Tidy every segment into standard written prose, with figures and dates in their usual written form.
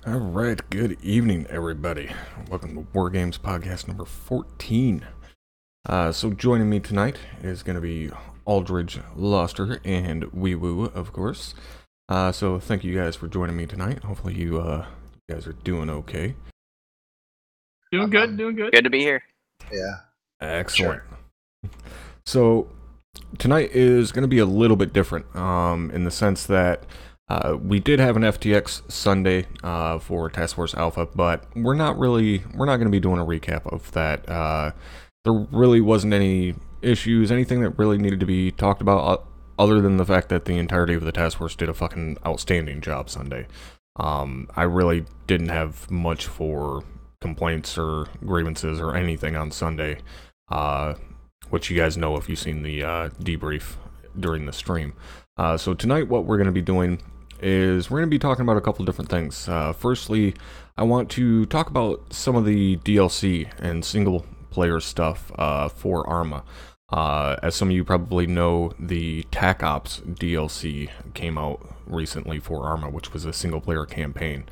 All right, good evening, everybody. Welcome to War Games Podcast number 14. So joining me tonight is going to be Aldridge Luster and Wee Woo, of course. So thank you guys for joining me tonight. Hopefully you guys are doing okay. Doing good. Good to be here. Yeah. Excellent. Sure. So tonight is going to be a little bit different in the sense that we did have an FTX Sunday for Task Force Alpha, but we're not going to be doing a recap of that. There really wasn't any issues, anything that really needed to be talked about, other than the fact that the entirety of the task force did a fucking outstanding job Sunday. I really didn't have much for complaints or grievances or anything on Sunday, which you guys know if you've seen the debrief during the stream. So tonight what we're going to be doing is we're going to be talking about a couple different things. Firstly, I want to talk about some of the DLC and single player stuff for ArmA. As some of you probably know, the TAC Ops DLC came out recently for ArmA, which was a single player campaign.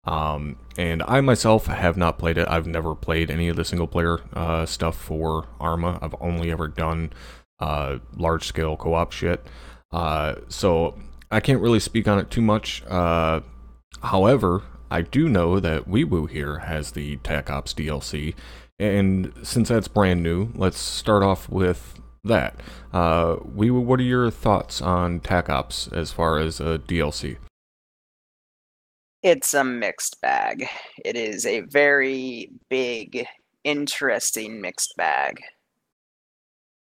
And I myself have not played it. I've never played any of the single player stuff for ArmA. I've only ever done large scale co-op shit. So I can't really speak on it too much. However, I do know that Weeboo here has the TAC Ops DLC, and since that's brand new, let's start off with that. Weeboo, what are your thoughts on TAC Ops as far as a DLC? It's a mixed bag. It is a very big, interesting mixed bag.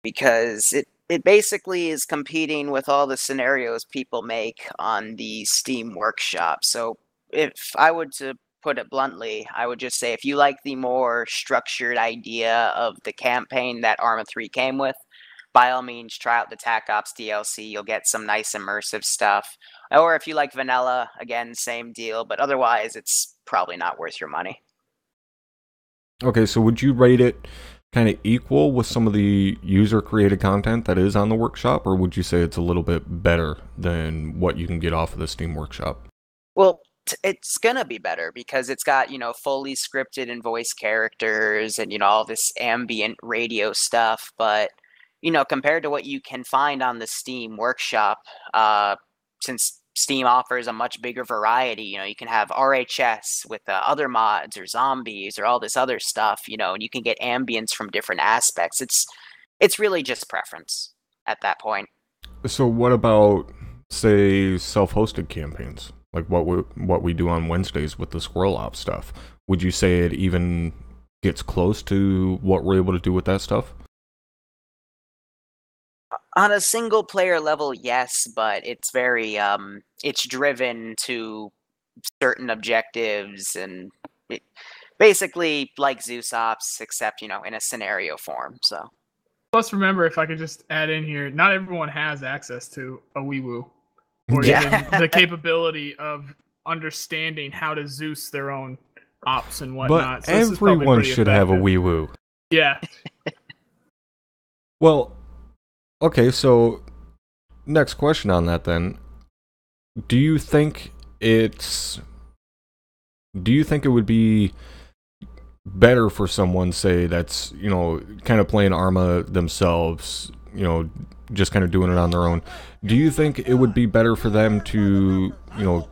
Because it basically is competing with all the scenarios people make on the Steam Workshop. So if I were to put it bluntly, I would just say if you like the more structured idea of the campaign that ArmA 3 came with, by all means, try out the TAC Ops DLC. You'll get some nice immersive stuff. Or if you like vanilla, again, same deal. But otherwise, it's probably not worth your money. Okay, so would you rate it kind of equal with some of the user-created content that is on the workshop, or would you say it's a little bit better than what you can get off of the Steam Workshop? Well, it's gonna be better because it's got, fully scripted and voice characters and, all this ambient radio stuff. But, compared to what you can find on the Steam Workshop, since Steam offers a much bigger variety, you can have RHS with other mods or zombies or all this other stuff, and you can get ambience from different aspects. It's really just preference at that point. So what about, say, self-hosted campaigns? Like what we do on Wednesdays with the Squirrel Ops stuff. Would you say it even gets close to what we're able to do with that stuff? On a single player level, yes, but it's very it's driven to certain objectives and basically like Zeus Ops, except in a scenario form. So plus, remember, if I could just add in here, not everyone has access to a Weewoo or Yeah. even the capability of understanding how to Zeus their own ops and whatnot. But So this is probably everyone pretty should have a effective. Weewoo. Yeah. Well, okay, so next question on that then. Do you think it would be better for someone, say, that's, kind of playing ArmA themselves, just kind of doing it on their own? Do you think it would be better for them to,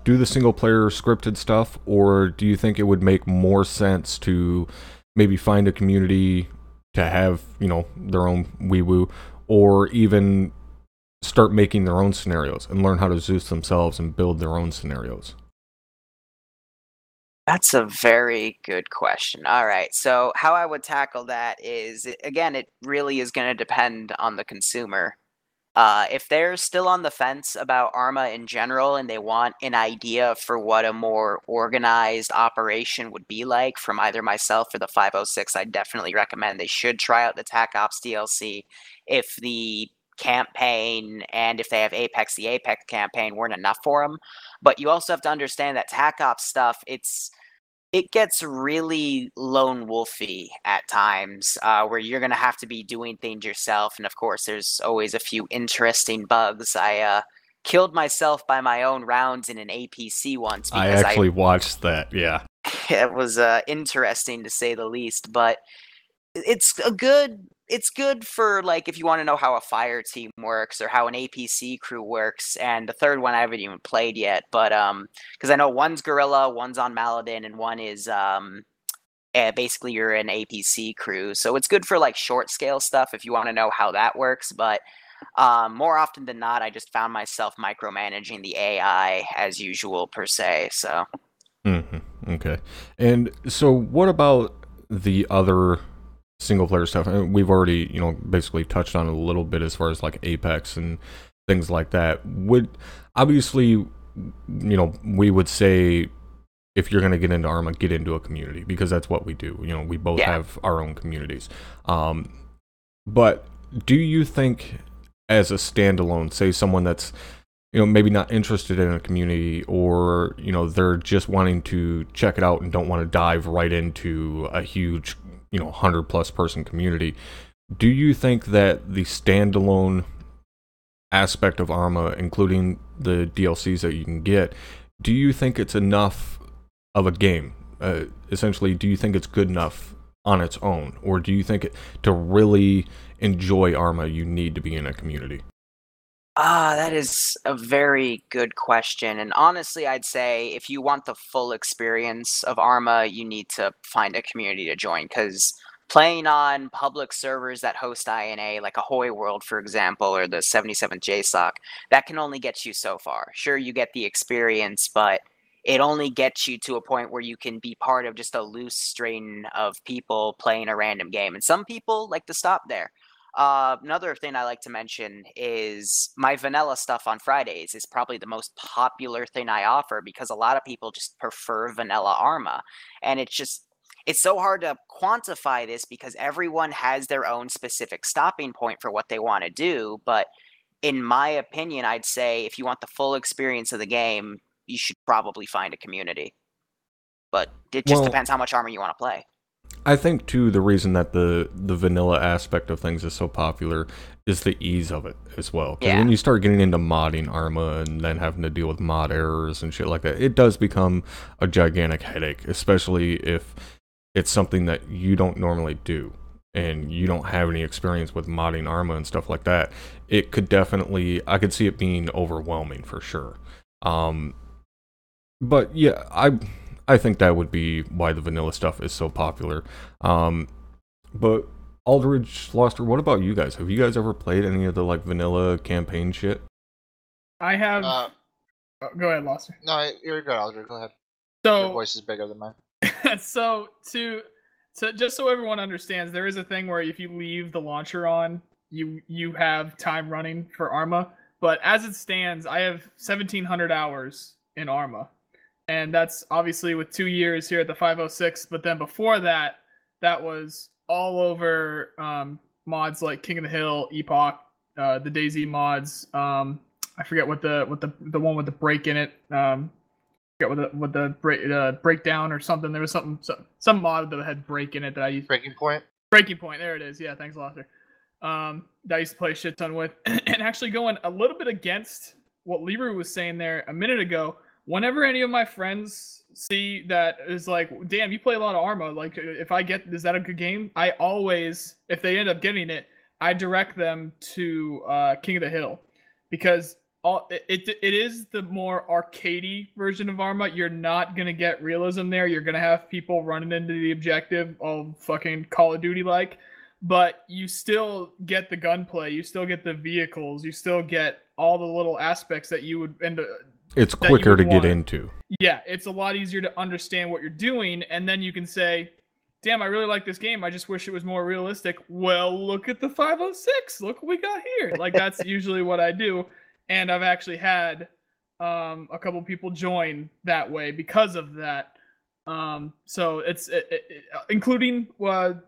do the single player scripted stuff, or do you think it would make more sense to maybe find a community to have, their own Weewoo, or even start making their own scenarios and learn how to Zeus themselves and build their own scenarios? That's a very good question. All right. So how I would tackle that is, again, it really is going to depend on the consumer. If they're still on the fence about ArmA in general and they want an idea for what a more organized operation would be like from either myself or the 506, I definitely recommend they should try out the TAC Ops DLC. If the campaign and if they have Apex, the Apex campaign weren't enough for them. But you also have to understand that TAC Ops stuff, it gets really lone wolfy at times, where you're going to have to be doing things yourself. And of course, there's always a few interesting bugs. I killed myself by my own rounds in an APC once I because actually watched that. Yeah. it was interesting to say the least. But it's good for like if you want to know how a fire team works or how an APC crew works. And the third one I haven't even played yet, but because I know one's Gorilla, one's on Maladin, and one is basically you're an APC crew. So it's good for like short scale stuff if you want to know how that works. But more often than not, I just found myself micromanaging the AI as usual per se. So. Okay. And so what about the other single player stuff? We've already, basically touched on it a little bit as far as like Apex and things like that. Obviously, we would say if you're going to get into ArmA, get into a community because that's what we do. We both have our own communities. But do you think as a standalone, say someone that's maybe not interested in a community, or they're just wanting to check it out and don't want to dive right into a huge 100+ person community, do you think that the standalone aspect of ArmA, including the DLCs that you can get, do you think it's enough of a game? Essentially, do you think it's good enough on its own, or do you think to really enjoy ArmA you need to be in a community? That is a very good question. And honestly, I'd say if you want the full experience of ArmA, you need to find a community to join, because playing on public servers that host INA, like Ahoy World, for example, or the 77th JSOC, that can only get you so far. Sure, you get the experience, but it only gets you to a point where you can be part of just a loose string of people playing a random game. And some people like to stop there. Another thing I like to mention is my vanilla stuff on Fridays is probably the most popular thing I offer because a lot of people just prefer vanilla ArmA. And it's so hard to quantify this because everyone has their own specific stopping point for what they want to do. But in my opinion, I'd say if you want the full experience of the game, you should probably find a community. But it just depends how much ArmA you want to play. I think too the reason that the vanilla aspect of things is so popular is the ease of it as well. Because when you start getting into modding ArmA and then having to deal with mod errors and shit like that, it does become a gigantic headache, especially if it's something that you don't normally do and you don't have any experience with modding ArmA and stuff like that. It could definitely, I could see it being overwhelming for sure. But yeah, I think that would be why the vanilla stuff is so popular. But Aldridge, Loster, what about you guys? Have you guys ever played any of the like vanilla campaign shit? I have. Go ahead, Loster. No, you're good, Aldridge. Go ahead. So your voice is bigger than mine. So just so everyone understands, there is a thing where if you leave the launcher on, you have time running for ArmA. But as it stands, I have 1,700 hours in ArmA. And that's obviously with 2 years here at the 506. But then before that, that was all over mods like King of the Hill, Epoch, the DayZ mods. I forget what the one with the break in it. I forget what the breakdown or something. There was some mod that had break in it that I used. Breaking Point. Breaking Point. There it is. Yeah, thanks, Loster. That I used to play a shit ton with, and actually going a little bit against what Leroy was saying there a minute ago. Whenever any of my friends see that is like, damn, you play a lot of ArmA, like if I get, is that a good game? I always, if they end up getting it, I direct them to King of the Hill, because it is the more arcadey version of ArmA. You're not going to get realism there. You're going to have people running into the objective all fucking Call of Duty like, but you still get the gunplay. You still get the vehicles. You still get all the little aspects that you would end up. It's quicker to get into. Yeah, it's a lot easier to understand what you're doing, and then you can say, damn, I really like this game. I just wish it was more realistic. Well, look at the 506. Look what we got here. Like, that's usually what I do, and I've actually had a couple people join that way because of that. So it's including, Workshop,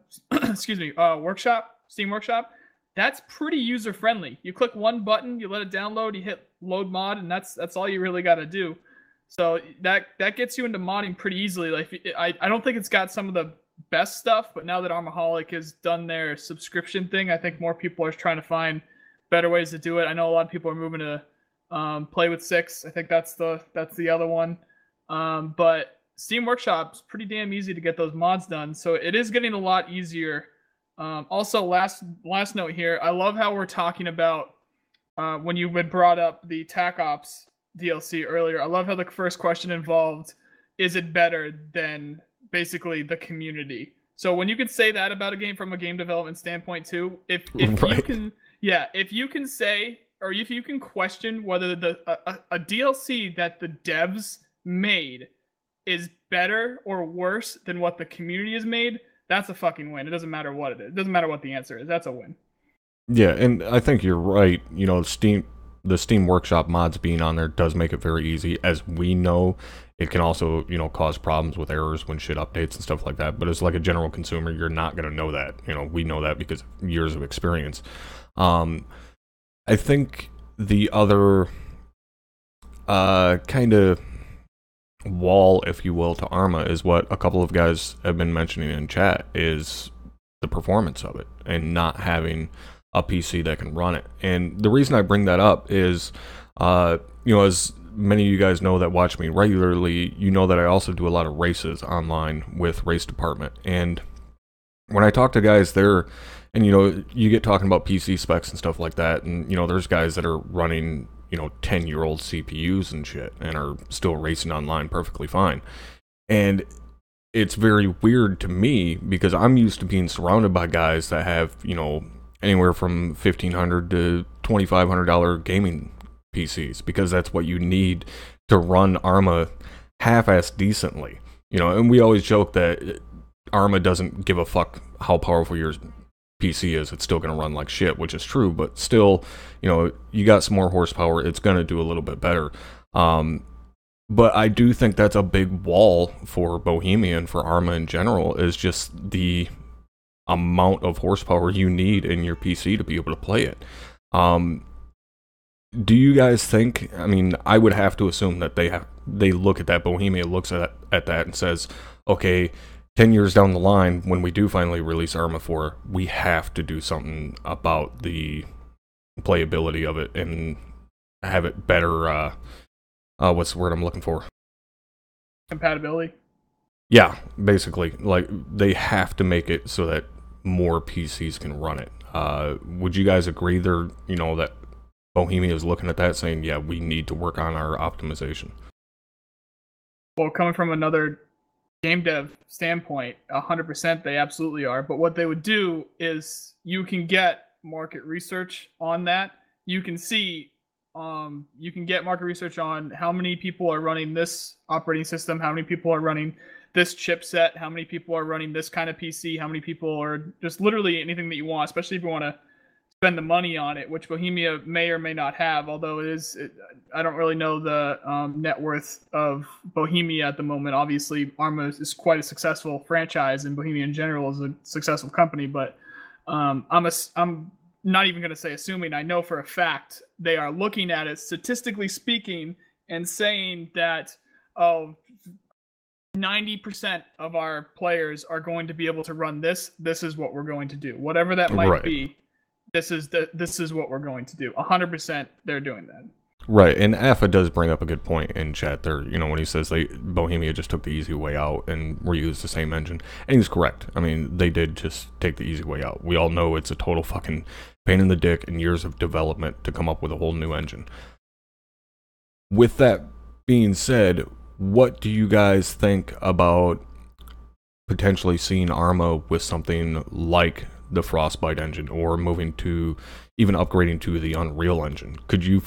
Steam Workshop. That's pretty user-friendly. You click one button, you let it download, you hit load mod, and that's all you really got to do. So that gets you into modding pretty easily. Like I don't think it's got some of the best stuff, but now that Armaholic has done their subscription thing, I think more people are trying to find better ways to do it. I know a lot of people are moving to Play with 6, I think that's the other one. But Steam Workshop's pretty damn easy to get those mods done, so it is getting a lot easier. Also, last note here, I love how we're talking about when you had brought up the TAC Ops DLC earlier. I love how the first question involved, is it better than basically the community? So when you can say that about a game from a game development standpoint too, if Right. if you can say, or if you can question whether a DLC that the devs made is better or worse than what the community has made, that's a fucking win. It doesn't matter what it is. It doesn't matter what the answer is. That's a win. Yeah, and I think you're right. You know, the Steam Workshop mods being on there does make it very easy. As we know, it can also, you know, cause problems with errors when shit updates and stuff like that. But as like a general consumer, you're not going to know that. You know, we know that because of years of experience. I think the other kind of wall, if you will, to ArmA is what a couple of guys have been mentioning in chat, is the performance of it and not having a PC that can run it. And the reason I bring that up is, you know, as many of you guys know that watch me regularly, you know that I also do a lot of races online with Race Department. And when I talk to guys there, and, you know, you get talking about PC specs and stuff like that, and, you know, there's guys that are running, you know, 10-year-old CPUs and shit and are still racing online perfectly fine. And it's very weird to me because I'm used to being surrounded by guys that have, you know, anywhere from $1,500 to $2,500 gaming PCs, because that's what you need to run ArmA half-assed decently. You know, and we always joke that ArmA doesn't give a fuck how powerful your PC is. It's still going to run like shit, which is true, but still, you know, you got some more horsepower, it's going to do a little bit better. But I do think that's a big wall for Bohemia and for ArmA in general, is just the amount of horsepower you need in your PC to be able to play it. Do you guys think, I mean, I would have to assume that they look at that, Bohemia looks at that and says, okay, 10 years down the line, when we do finally release ArmA 4, we have to do something about the playability of it and have it better, what's the word I'm looking for? Compatibility. Yeah, basically. Like, they have to make it so that more PCs can run it. Would you guys agree there, you know, that Bohemia is looking at that saying, yeah, we need to work on our optimization? Well, coming from another game dev standpoint, 100% they absolutely are. But what they would do is you can get market research on that. You can see, you can get market research on how many people are running this operating system, how many people are running this chipset, how many people are running this kind of PC, how many people are just literally anything that you want, especially if you want to spend the money on it, which Bohemia may or may not have, although I don't really know the net worth of Bohemia at the moment. Obviously, ArmA is quite a successful franchise, and Bohemia in general is a successful company, but I'm not even going to say assuming, I know for a fact they are looking at it statistically speaking and saying that, 90% of our players are going to be able to run this. This is what we're going to do. Whatever that might be, this is what we're going to do. 100% they're doing that. Right, and AFA does bring up a good point in chat there, you know, when he says Bohemia just took the easy way out and reused the same engine. And he's correct. I mean, they did just take the easy way out. We all know it's a total fucking pain in the dick and years of development to come up with a whole new engine. With that being said, what do you guys think about potentially seeing ArmA with something like the Frostbite engine, or moving to even upgrading to the Unreal engine? Could you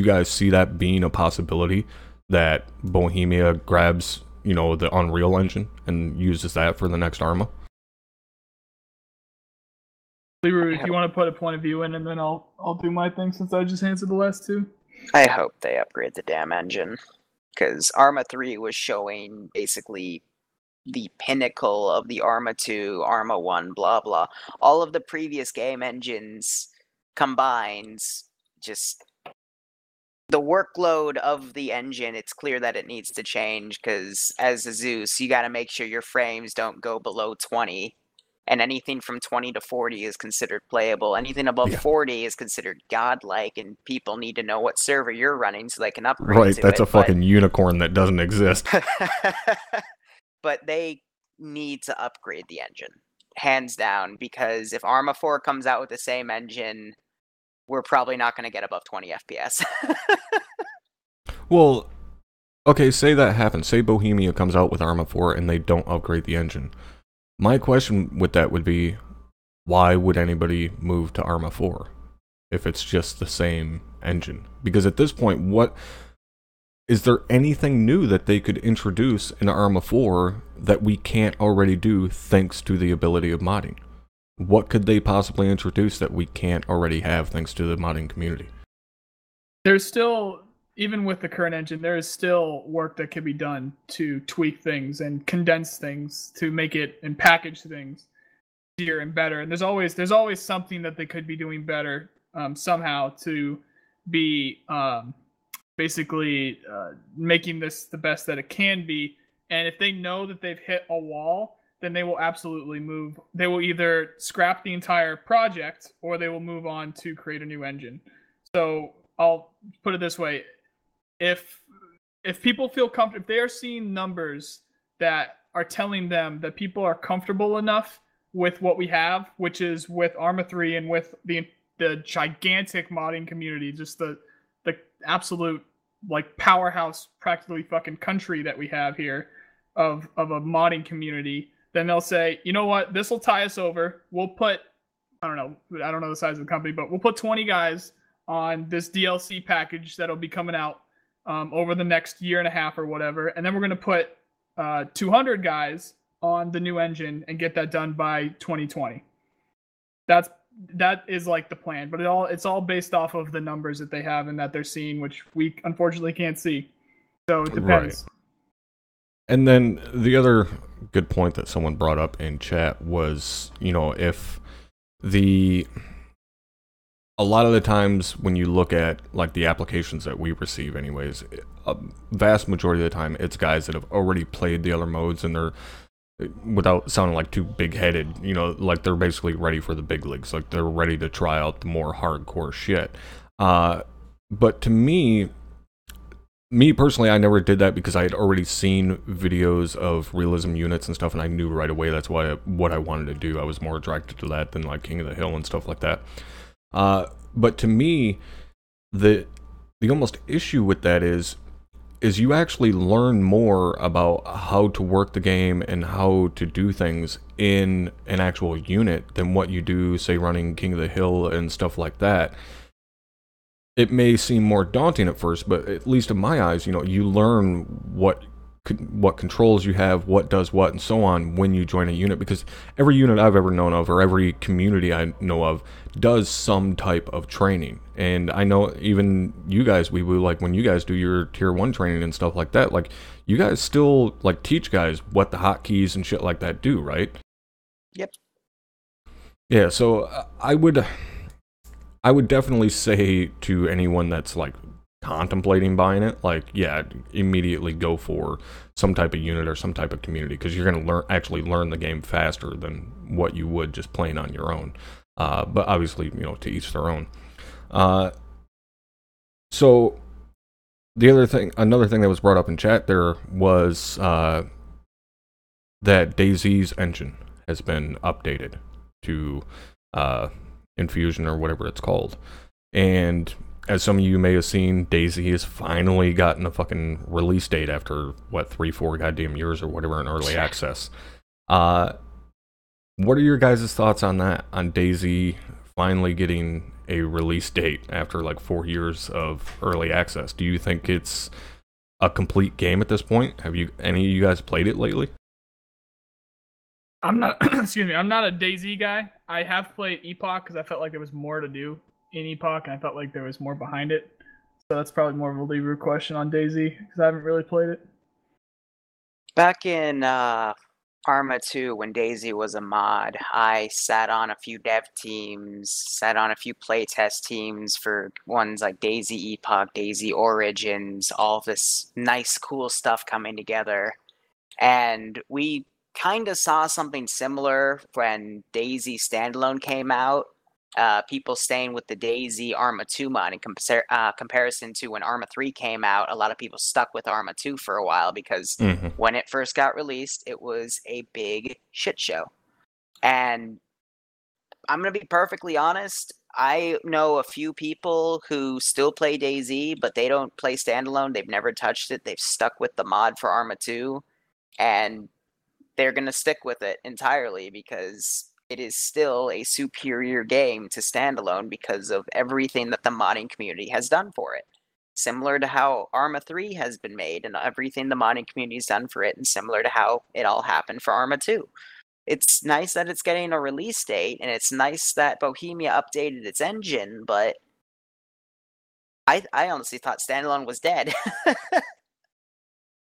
guys see that being a possibility, that Bohemia grabs, you know, the Unreal engine and uses that for the next ArmA? Leroy, if you want to put a point of view in, and then I'll do my thing since I just answered the last two. I hope they upgrade the damn engine, because ArmA 3 was showing basically the pinnacle of the ArmA 2, ArmA 1, blah blah. All of the previous game engines combined, just the workload of the engine, it's clear that it needs to change, because as a Zeus, you got to make sure your frames don't go below 20. and anything from 20 to 40 is considered playable. Anything above 40 is considered godlike, and people need to know what server you're running so they can upgrade Right, to that's it. a fucking unicorn that doesn't exist. But they need to upgrade the engine, hands down, because if ArmA 4 comes out with the same engine, we're probably not going to get above 20 FPS. Well, okay, say that happens. Say Bohemia comes out with ArmA 4 and they don't upgrade the engine. My question with that would be, why would anybody move to ArmA 4 if it's just the same engine? Because at this point, what is there anything new that they could introduce in ArmA 4 that we can't already do thanks to the ability of modding? What could they possibly introduce that we can't already have thanks to the modding community? There's still, even with the current engine, there is still work that could be done to tweak things and condense things to make it and package things easier and better. And there's always something that they could be doing better somehow to be basically making this the best that it can be. And if they know that they've hit a wall, then they will absolutely move. They will either scrap the entire project or they will move on to create a new engine. So I'll put it this way. If people feel comfortable, if they are seeing numbers that are telling them that people are comfortable enough with what we have, which is with ArmA 3 and with the gigantic modding community, just the absolute like powerhouse, practically fucking country that we have here of a modding community, then they'll say, you know what, this will tie us over. We'll put, I don't know the size of the company, but we'll put 20 guys on this DLC package that'll be coming out over the next year and a half or whatever, and then we're going to put 200 guys on the new engine and get that done by 2020. That is like the plan, but it's all based off of the numbers that they have and that they're seeing, which we unfortunately can't see. So it depends. Right. And then the other good point that someone brought up in chat was, if a lot of the times when you look at like the applications that we receive anyways, a vast majority of the time it's guys that have already played the other modes and they're, without sounding like too big-headed, like they're basically ready for the big leagues. Like they're ready to try out the more hardcore shit. But to me personally, I never did that because I had already seen videos of realism units and stuff, and I knew right away that's what I wanted to do. I was more attracted to that than like King of the Hill and stuff like that. But to me, the almost issue with that is you actually learn more about how to work the game and how to do things in an actual unit than what you do, say, running King of the Hill and stuff like that. It may seem more daunting at first, but at least in my eyes, you learn what controls you have, what does what, and so on when you join a unit, because every unit I've ever known of, or every community I know of, does some type of training. And I know even you guys, like when you guys do your tier 1 training and stuff like that, like you guys still like teach guys what the hotkeys and shit like that do, right? Yep. Yeah, so I would definitely say to anyone that's like contemplating buying it, like, yeah, immediately go for some type of unit or some type of community, because you're going to actually learn the game faster than what you would just playing on your own. But obviously, to each their own. So another thing that was brought up in chat there was that DayZ's engine has been updated to Infusion or whatever it's called. And as some of you may have seen, DayZ has finally gotten a fucking release date after, 3-4 goddamn years or whatever in early access. What are your guys' thoughts on that? On DayZ finally getting a release date after like 4 years of early access? Do you think it's a complete game at this point? Have any of you guys played it lately? I'm not, excuse me, I'm not a DayZ guy. I have played Epoch because I felt like there was more to do in Epoch, and I felt like there was more behind it. So that's probably more of a Libra question on DayZ because I haven't really played it. Back in ArmA 2, when DayZ was a mod, I sat on a few dev teams, sat on a few playtest teams for ones like DayZ Epoch, DayZ Origins, all this nice, cool stuff coming together. And we kind of saw something similar when DayZ standalone came out. People staying with the DayZ ArmA 2 mod in comparison to when ArmA 3 came out. A lot of people stuck with ArmA 2 for a while because when it first got released, it was a big shit show. And I'm going to be perfectly honest. I know a few people who still play DayZ, but they don't play standalone. They've never touched it. They've stuck with the mod for ArmA 2. And they're going to stick with it entirely because it is still a superior game to standalone because of everything that the modding community has done for it. Similar to how ArmA 3 has been made and everything the modding community has done for it, and similar to how it all happened for ArmA 2. It's nice that it's getting a release date, and it's nice that Bohemia updated its engine, but I honestly thought standalone was dead.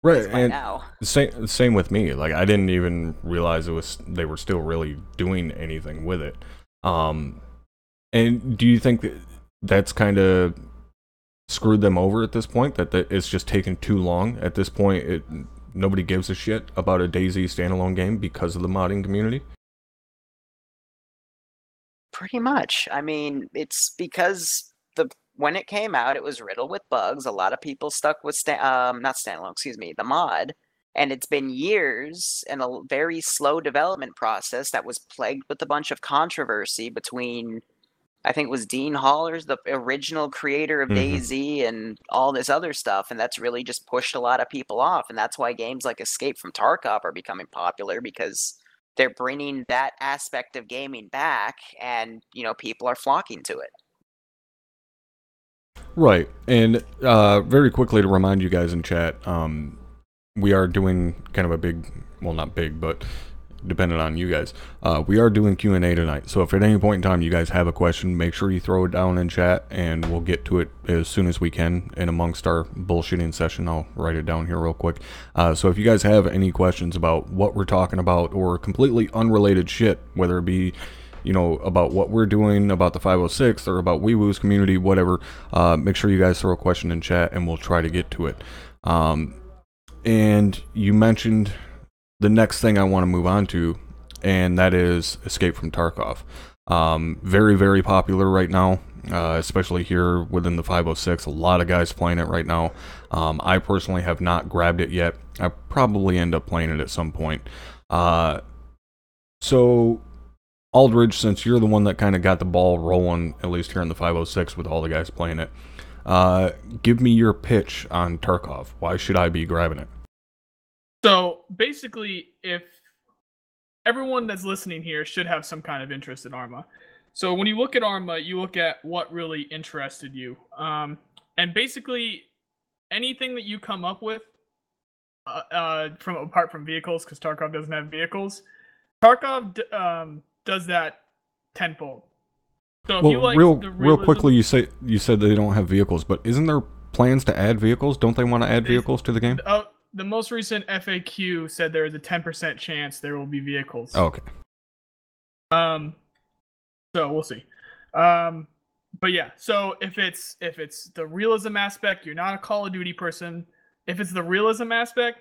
Right, and now. Same with me. Like, I didn't even realize they were still really doing anything with it. And do you think that's kind of screwed them over at this point? That it's just taken too long at this point? Nobody gives a shit about a DayZ standalone game because of the modding community? Pretty much. I mean, it's because when it came out, it was riddled with bugs. A lot of people stuck with not standalone, excuse me, the mod. And it's been years and a very slow development process that was plagued with a bunch of controversy between, I think it was Dean Hollers, the original creator of DayZ, and all this other stuff. And that's really just pushed a lot of people off. And that's why games like Escape from Tarkov are becoming popular, because they're bringing that aspect of gaming back, and, you know, people are flocking to it. Right, and very quickly to remind you guys in chat, we are doing kind of a big, well, not big, but depending on you guys, we are doing Q&A tonight. So if at any point in time you guys have a question, make sure you throw it down in chat, and we'll get to it as soon as we can. And amongst our bullshitting session, I'll write it down here real quick. So if you guys have any questions about what we're talking about, or completely unrelated shit, whether it be, you know, about what we're doing, about the 506, or about WeWoo's community, whatever, make sure you guys throw a question in chat, and we'll try to get to it. And you mentioned the next thing I want to move on to, and that is Escape from Tarkov. Very, very popular right now, especially here within the 506. A lot of guys playing it right now. I personally have not grabbed it yet. I probably end up playing it at some point. So, Aldridge, since you're the one that kind of got the ball rolling, at least here in the 506 with all the guys playing it, give me your pitch on Tarkov. Why should I be grabbing it? So basically, if everyone that's listening here should have some kind of interest in ArmA. So when you look at ArmA, you look at what really interested you. And basically, anything that you come up with, apart from vehicles, because Tarkov doesn't have vehicles, Tarkov does that tenfold. So if well, you like real quickly, you said they don't have vehicles, but isn't there plans to add vehicles? Don't they want to add vehicles to the game? The most recent FAQ said there is a 10% chance there will be vehicles. Oh, okay. So we'll see. But yeah, so if it's the realism aspect, you're not a Call of Duty person. If it's the realism aspect,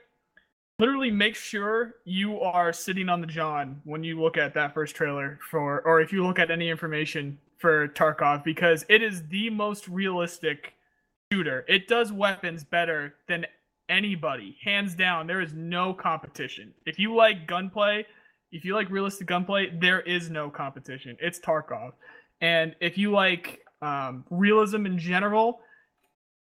literally make sure you are sitting on the John when you look at that first trailer or if you look at any information for Tarkov, because it is the most realistic shooter. It does weapons better than anybody, hands down. There is no competition. If you like gunplay, if you like realistic gunplay, there is no competition. It's Tarkov. And if you like realism in general,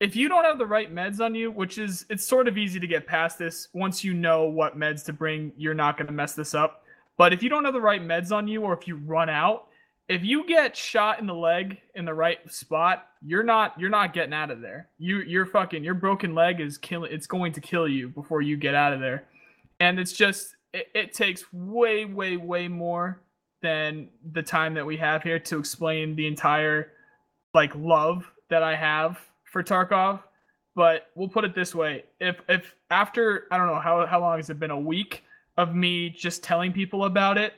if you don't have the right meds on you, which is, it's sort of easy to get past this once you know what meds to bring, you're not going to mess this up. But if you don't have the right meds on you, or if you run out, if you get shot in the leg in the right spot, you're not getting out of there. Your broken leg is it's going to kill you before you get out of there. And it's just, it takes way, way, way more than the time that we have here to explain the entire love that I have for Tarkov. But we'll put it this way: if after, I don't know how long has it been, a week of me just telling people about it,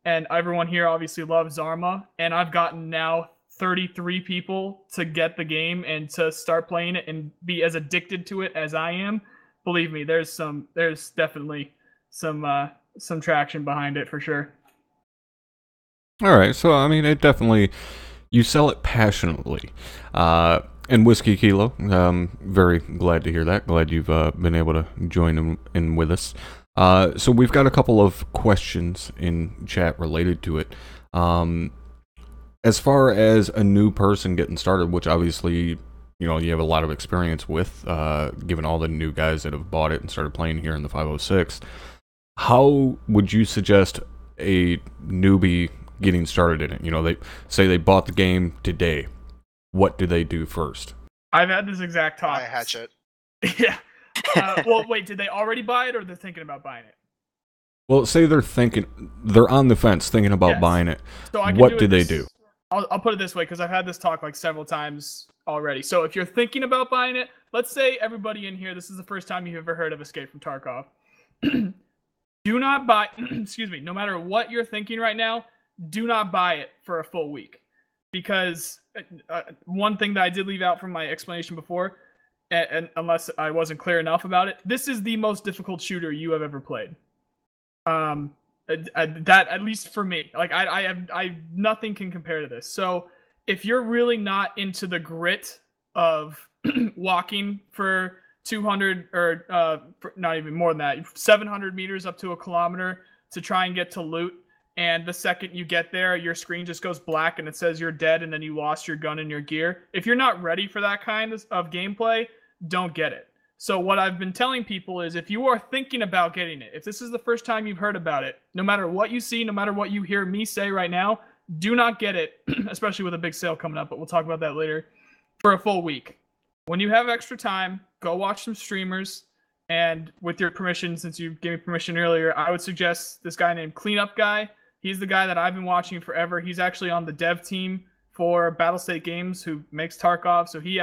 and everyone here obviously loves ArmA, and I've gotten now 33 people to get the game and to start playing it and be as addicted to it as I am. Believe me, there's definitely some some traction behind it for sure. All right, so I mean, it definitely, you sell it passionately. And Whiskey Kilo, very glad to hear that. Glad you've been able to join in with us. So we've got a couple of questions in chat related to it. As far as a new person getting started, which obviously, you know, you have a lot of experience with, given all the new guys that have bought it and started playing here in the 506, how would you suggest a newbie getting started in it? You know, they say they bought the game today. What do they do first? I've had this exact talk. I hatch it. Yeah. Well, wait, did they already buy it or they're thinking about buying it? Well, say they're on the fence thinking about buying it. So what do they do? I'll put it this way, because I've had this talk like several times already. So if you're thinking about buying it, let's say everybody in here, this is the first time you've ever heard of Escape from Tarkov. Do not buy, excuse me, no matter what you're thinking right now, do not buy it for a full week. Because one thing that I did leave out from my explanation before, and unless I wasn't clear enough about it, this is the most difficult shooter you have ever played. That, at least for me, like I nothing can compare to this. So if you're really not into the grit of walking for 200 or not even more than that, 700 meters up to a kilometer to try and get to loot, and the second you get there, your screen just goes black and it says you're dead and then you lost your gun and your gear. If you're not ready for that kind of gameplay, don't get it. So what I've been telling people is, if you are thinking about getting it, if this is the first time you've heard about it, no matter what you see, no matter what you hear me say right now, do not get it, especially with a big sale coming up, but we'll talk about that later, for a full week. When you have extra time, go watch some streamers, and with your permission, since you gave me permission earlier, I would suggest this guy named Cleanup Guy. He's the guy that I've been watching forever. He's actually on the dev team for Battlestate Games, who makes Tarkov, so he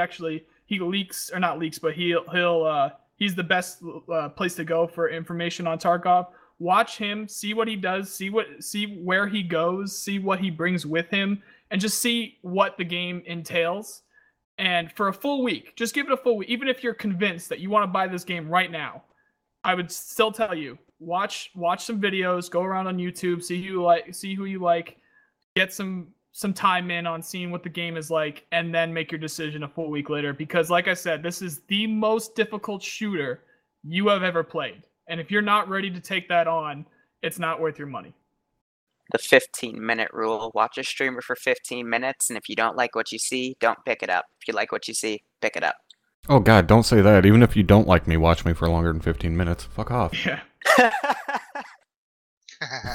leaks, or not leaks, but he's the best place to go for information on Tarkov. Watch him, see what he does, see where he goes, see what he brings with him, and just see what the game entails. And for a full week, just give it a full week. Even if you're convinced that you want to buy this game right now, I would still tell you, watch some videos, go around on YouTube, see who you like, get some time in on seeing what the game is like, and then make your decision a full week later. Because like I said, this is the most difficult shooter you have ever played. And if you're not ready to take that on, it's not worth your money. The 15-minute rule. Watch a streamer for 15 minutes, and if you don't like what you see, don't pick it up. If you like what you see, pick it up. Oh God, don't say that. Even if you don't like me, watch me for longer than 15 minutes. Fuck off. Yeah.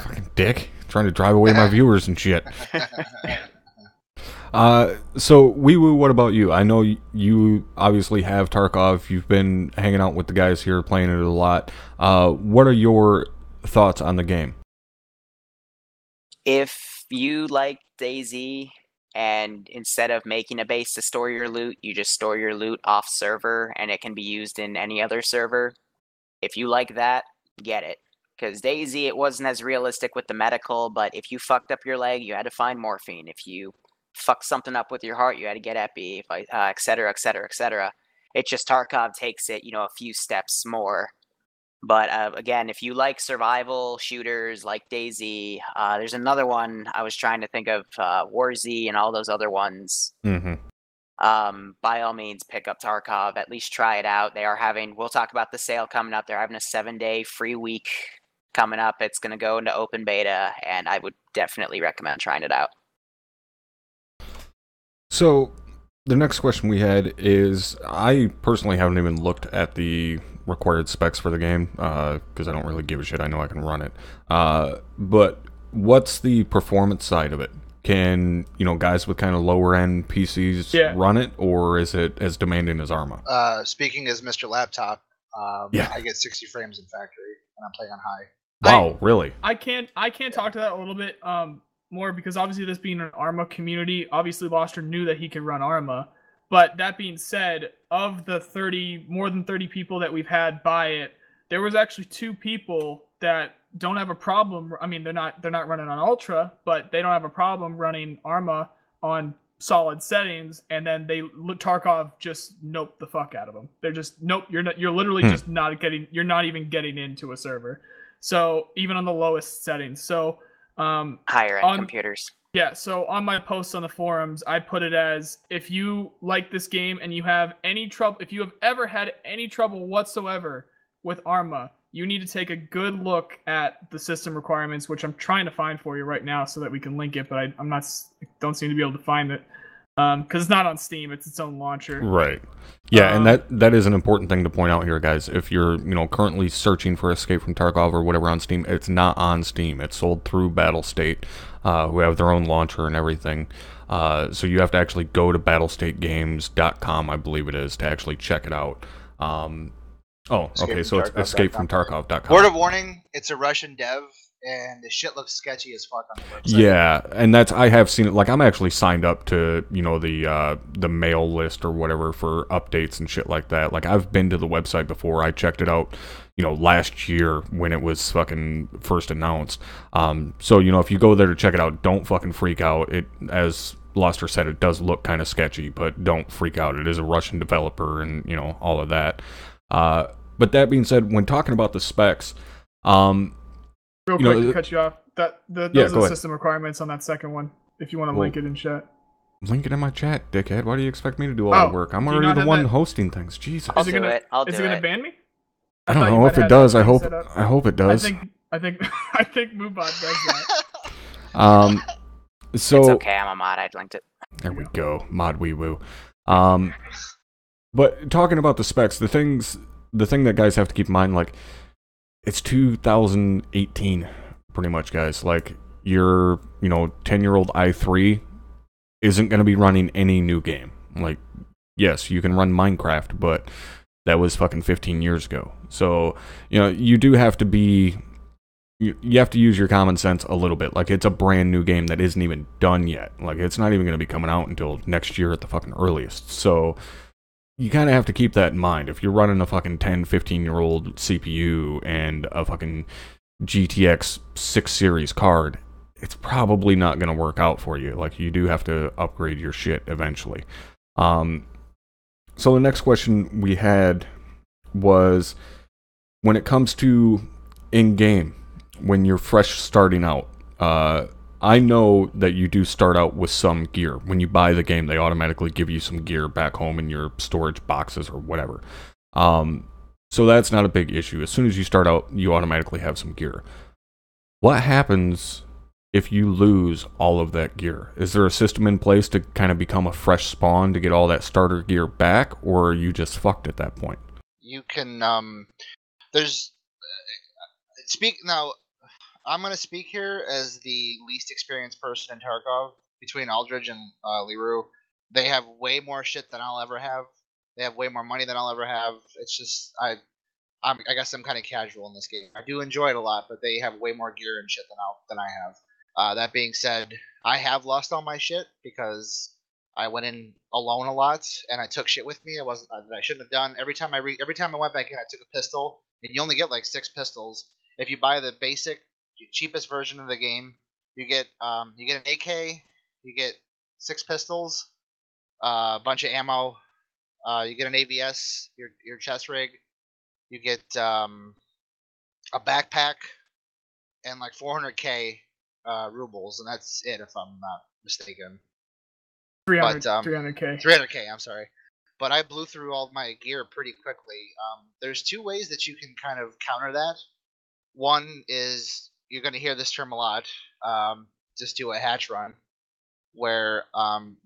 Fucking dick. Trying to drive away my viewers and shit. So, Wee Woo, what about you? I know you obviously have Tarkov. You've been hanging out with the guys here, playing it a lot. What are your thoughts on the game? If you like DayZ, and instead of making a base to store your loot, you just store your loot off server, and it can be used in any other server. If you like that, get it. Because DayZ, it wasn't as realistic with the medical, but if you fucked up your leg, you had to find morphine. If you fucked something up with your heart, you had to get epi, etc., etc., etc. It's just Tarkov takes it, a few steps more. But again, if you like survival shooters like DayZ, there's another one I was trying to think of, WarZ and all those other ones. Mm-hmm. By all means, pick up Tarkov. At least try it out. We'll talk about the sale coming up. They're having a 7-day free week coming up. It's going to go into open beta, and I would definitely recommend trying it out. So, the next question we had is, I personally haven't even looked at the required specs for the game, because I don't really give a shit. I know I can run it. But what's the performance side of it? Can, guys with kind of lower end PCs run it, or is it as demanding as ArmA? Speaking as Mr. Laptop, I get 60 frames in factory, and I'm playing on high. Wow, really? I can't talk to that a little bit more, because obviously this being an ArmA community, obviously Loster knew that he could run ArmA. But that being said, of the more than 30 people that we've had buy it, there was actually 2 people that don't have a problem. I mean, they're not running on Ultra, but they don't have a problem running ArmA on solid settings. And then Tarkov just nope the fuck out of them. They're just nope. You're literally just not even getting into a server. So even on the lowest settings. So higher end computers. Yeah, so on my posts on the forums, I put it as, if you like this game and you have any trouble, if you have ever had any trouble whatsoever with ArmA, you need to take a good look at the system requirements, which I'm trying to find for you right now so that we can link it, but don't seem to be able to find it. Because it's not on Steam, it's its own launcher. Right. Yeah, and that is an important thing to point out here, guys. If you're, currently searching for Escape from Tarkov or whatever on Steam, it's not on Steam. It's sold through Battlestate, who have their own launcher and everything. So you have to actually go to battlestategames.com, I believe it is, to actually check it out. So it's escapefromtarkov.com. Word of warning, it's a Russian dev, and the shit looks sketchy as fuck on the website. Yeah, and I have seen it. Like, I'm actually signed up to, the mail list or whatever for updates and shit like that. Like, I've been to the website before. I checked it out, last year when it was fucking first announced. So, if you go there to check it out, don't fucking freak out. It, as Luster said, it does look kind of sketchy, but don't freak out. It is a Russian developer and, all of that. But that being said, when talking about the specs, real quick to cut you off, those are the system requirements on that second one, if you want to link it in chat. Link it in my chat, dickhead. Why do you expect me to do all the work? I'm already the one hosting things. Jesus. I'll do it. Is it going to ban me? I don't know if it does. I hope it does. I think Moobot does that. So it's okay, I'm a mod, I linked it. There we go. Mod wee woo. But talking about the specs, the thing that guys have to keep in mind, like, it's 2018, pretty much, guys. Like, your, 10-year-old i3 isn't going to be running any new game. Like, yes, you can run Minecraft, but that was fucking 15 years ago. So, you do have to be, you have to use your common sense a little bit. Like, it's a brand new game that isn't even done yet. Like, it's not even going to be coming out until next year at the fucking earliest. So you kind of have to keep that in mind. If you're running a fucking 10, 15-year-old CPU and a fucking GTX 6 series card, it's probably not going to work out for you. Like, you do have to upgrade your shit eventually. So the next question we had was, when it comes to in-game, when you're fresh starting out, I know that you do start out with some gear. When you buy the game, they automatically give you some gear back home in your storage boxes or whatever. So that's not a big issue. As soon as you start out, you automatically have some gear. What happens if you lose all of that gear? Is there a system in place to kind of become a fresh spawn to get all that starter gear back, or are you just fucked at that point? You can, now, I'm going to speak here as the least experienced person in Tarkov. Between Aldridge and Liru, they have way more shit than I'll ever have. They have way more money than I'll ever have. It's just, I guess I'm kind of casual in this game. I do enjoy it a lot, but they have way more gear and shit than I have. That being said, I have lost all my shit because I went in alone a lot and I took shit with me. I shouldn't have done. Every time I went back in, I took a pistol, and you only get like 6 pistols. If you buy the basic, cheapest version of the game, you get an AK, you get 6 pistols, a bunch of ammo, you get an AVS, your chest rig, you get a backpack, and like 400k rubles, and that's it if I'm not mistaken. 300k. 300k. I'm sorry, but I blew through all of my gear pretty quickly. There's 2 ways that you can kind of counter that. One is, you're going to hear this term a lot, just do a hatch run, where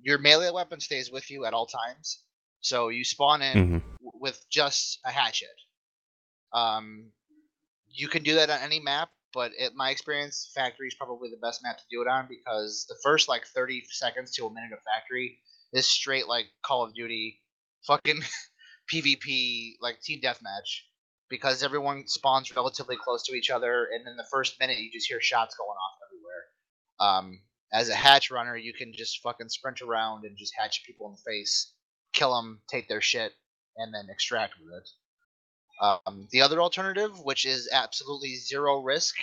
your melee weapon stays with you at all times. So you spawn in with just a hatchet. You can do that on any map, but in my experience, Factory is probably the best map to do it on, because the first like 30 seconds to a minute of Factory is straight like Call of Duty fucking PvP, like team deathmatch. Because everyone spawns relatively close to each other, and in the first minute you just hear shots going off everywhere. As a hatch runner, you can just fucking sprint around and just hatch people in the face, kill them, take their shit, and then extract with it. The other alternative, which is absolutely zero risk,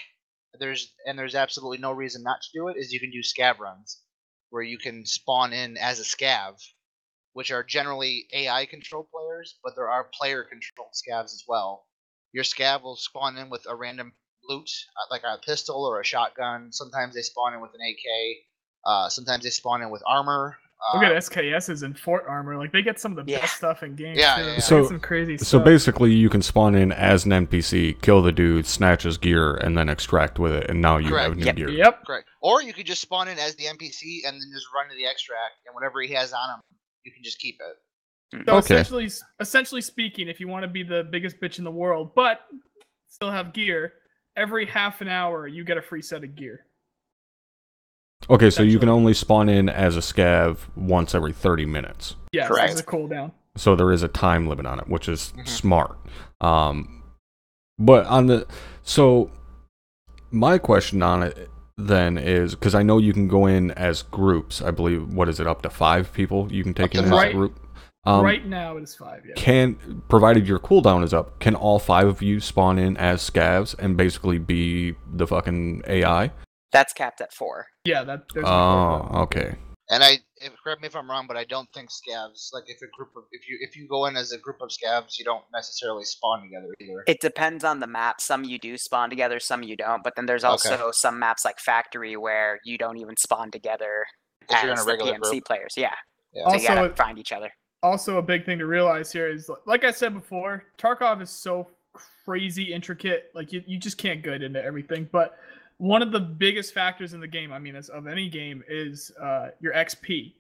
there's absolutely no reason not to do it, is you can do scav runs, where you can spawn in as a scav, which are generally AI controlled players, but there are player controlled scavs as well. Your scav will spawn in with a random loot, like a pistol or a shotgun. Sometimes they spawn in with an AK. Sometimes they spawn in with armor. Look at SKS's and Fort Armor. Like, they get some of the Yeah. best stuff in games, Yeah, too. yeah, yeah. They So- get some crazy stuff. So basically, you can spawn in as an NPC, kill the dude, snatch his gear, and then extract with it, and now you Correct. have new Yep. gear. Yep. Correct. Or you could just spawn in as the NPC and then just run to the extract, and whatever he has on him, you can just keep it. So Okay. essentially speaking, if you want to be the biggest bitch in the world, but still have gear, every half an hour you get a free set of gear. Okay, so you can Essentially. only spawn in as a scav once every 30 minutes. Yes, Correct. there's a cooldown. So there is a time limit on it, which is Mhm. smart. But on the my question on it then is, because I know you can go in as groups. I believe, what is it, up to 5 people you can take Up to in as a five. group. Right now it is 5, yeah. Can, provided your cooldown is up, can all 5 of you spawn in as scavs and basically be the fucking AI? That's capped at 4. Yeah, there's a Oh, okay. And correct me if I'm wrong, but I don't think scavs, like if you go in as a group of scavs, you don't necessarily spawn together either. It depends on the map. Some you do spawn together, some you don't. But then there's also some maps like Factory where you don't even spawn together If you're in as a the regular PMC group. players. Yeah. Yeah. So you Also, gotta find each other. Also, a big thing to realize here is, like I said before, Tarkov is so crazy intricate. Like, you just can't get into everything. But one of the biggest factors in the game, I mean, as of any game, is your XP.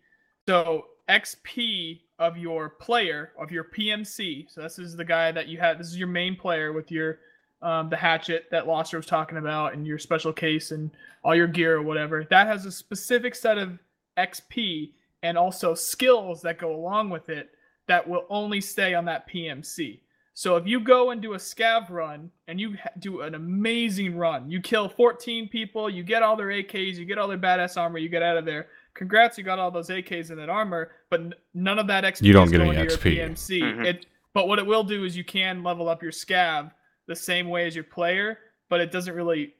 So XP of your player, of your PMC. So this is the guy that you had. This is your main player with your the hatchet that Loster was talking about, and your special case and all your gear or whatever. That has a specific set of XP and also skills that go along with it that will only stay on that PMC. So if you go and do a scav run and you do an amazing run, you kill 14 people, you get all their AKs, you get all their badass armor, you get out of there. Congrats, you got all those AKs and that armor, but none of that XP You don't is get going any to XP. your PMC. Mhm. But what it will do is you can level up your scav the same way as your player, but it doesn't really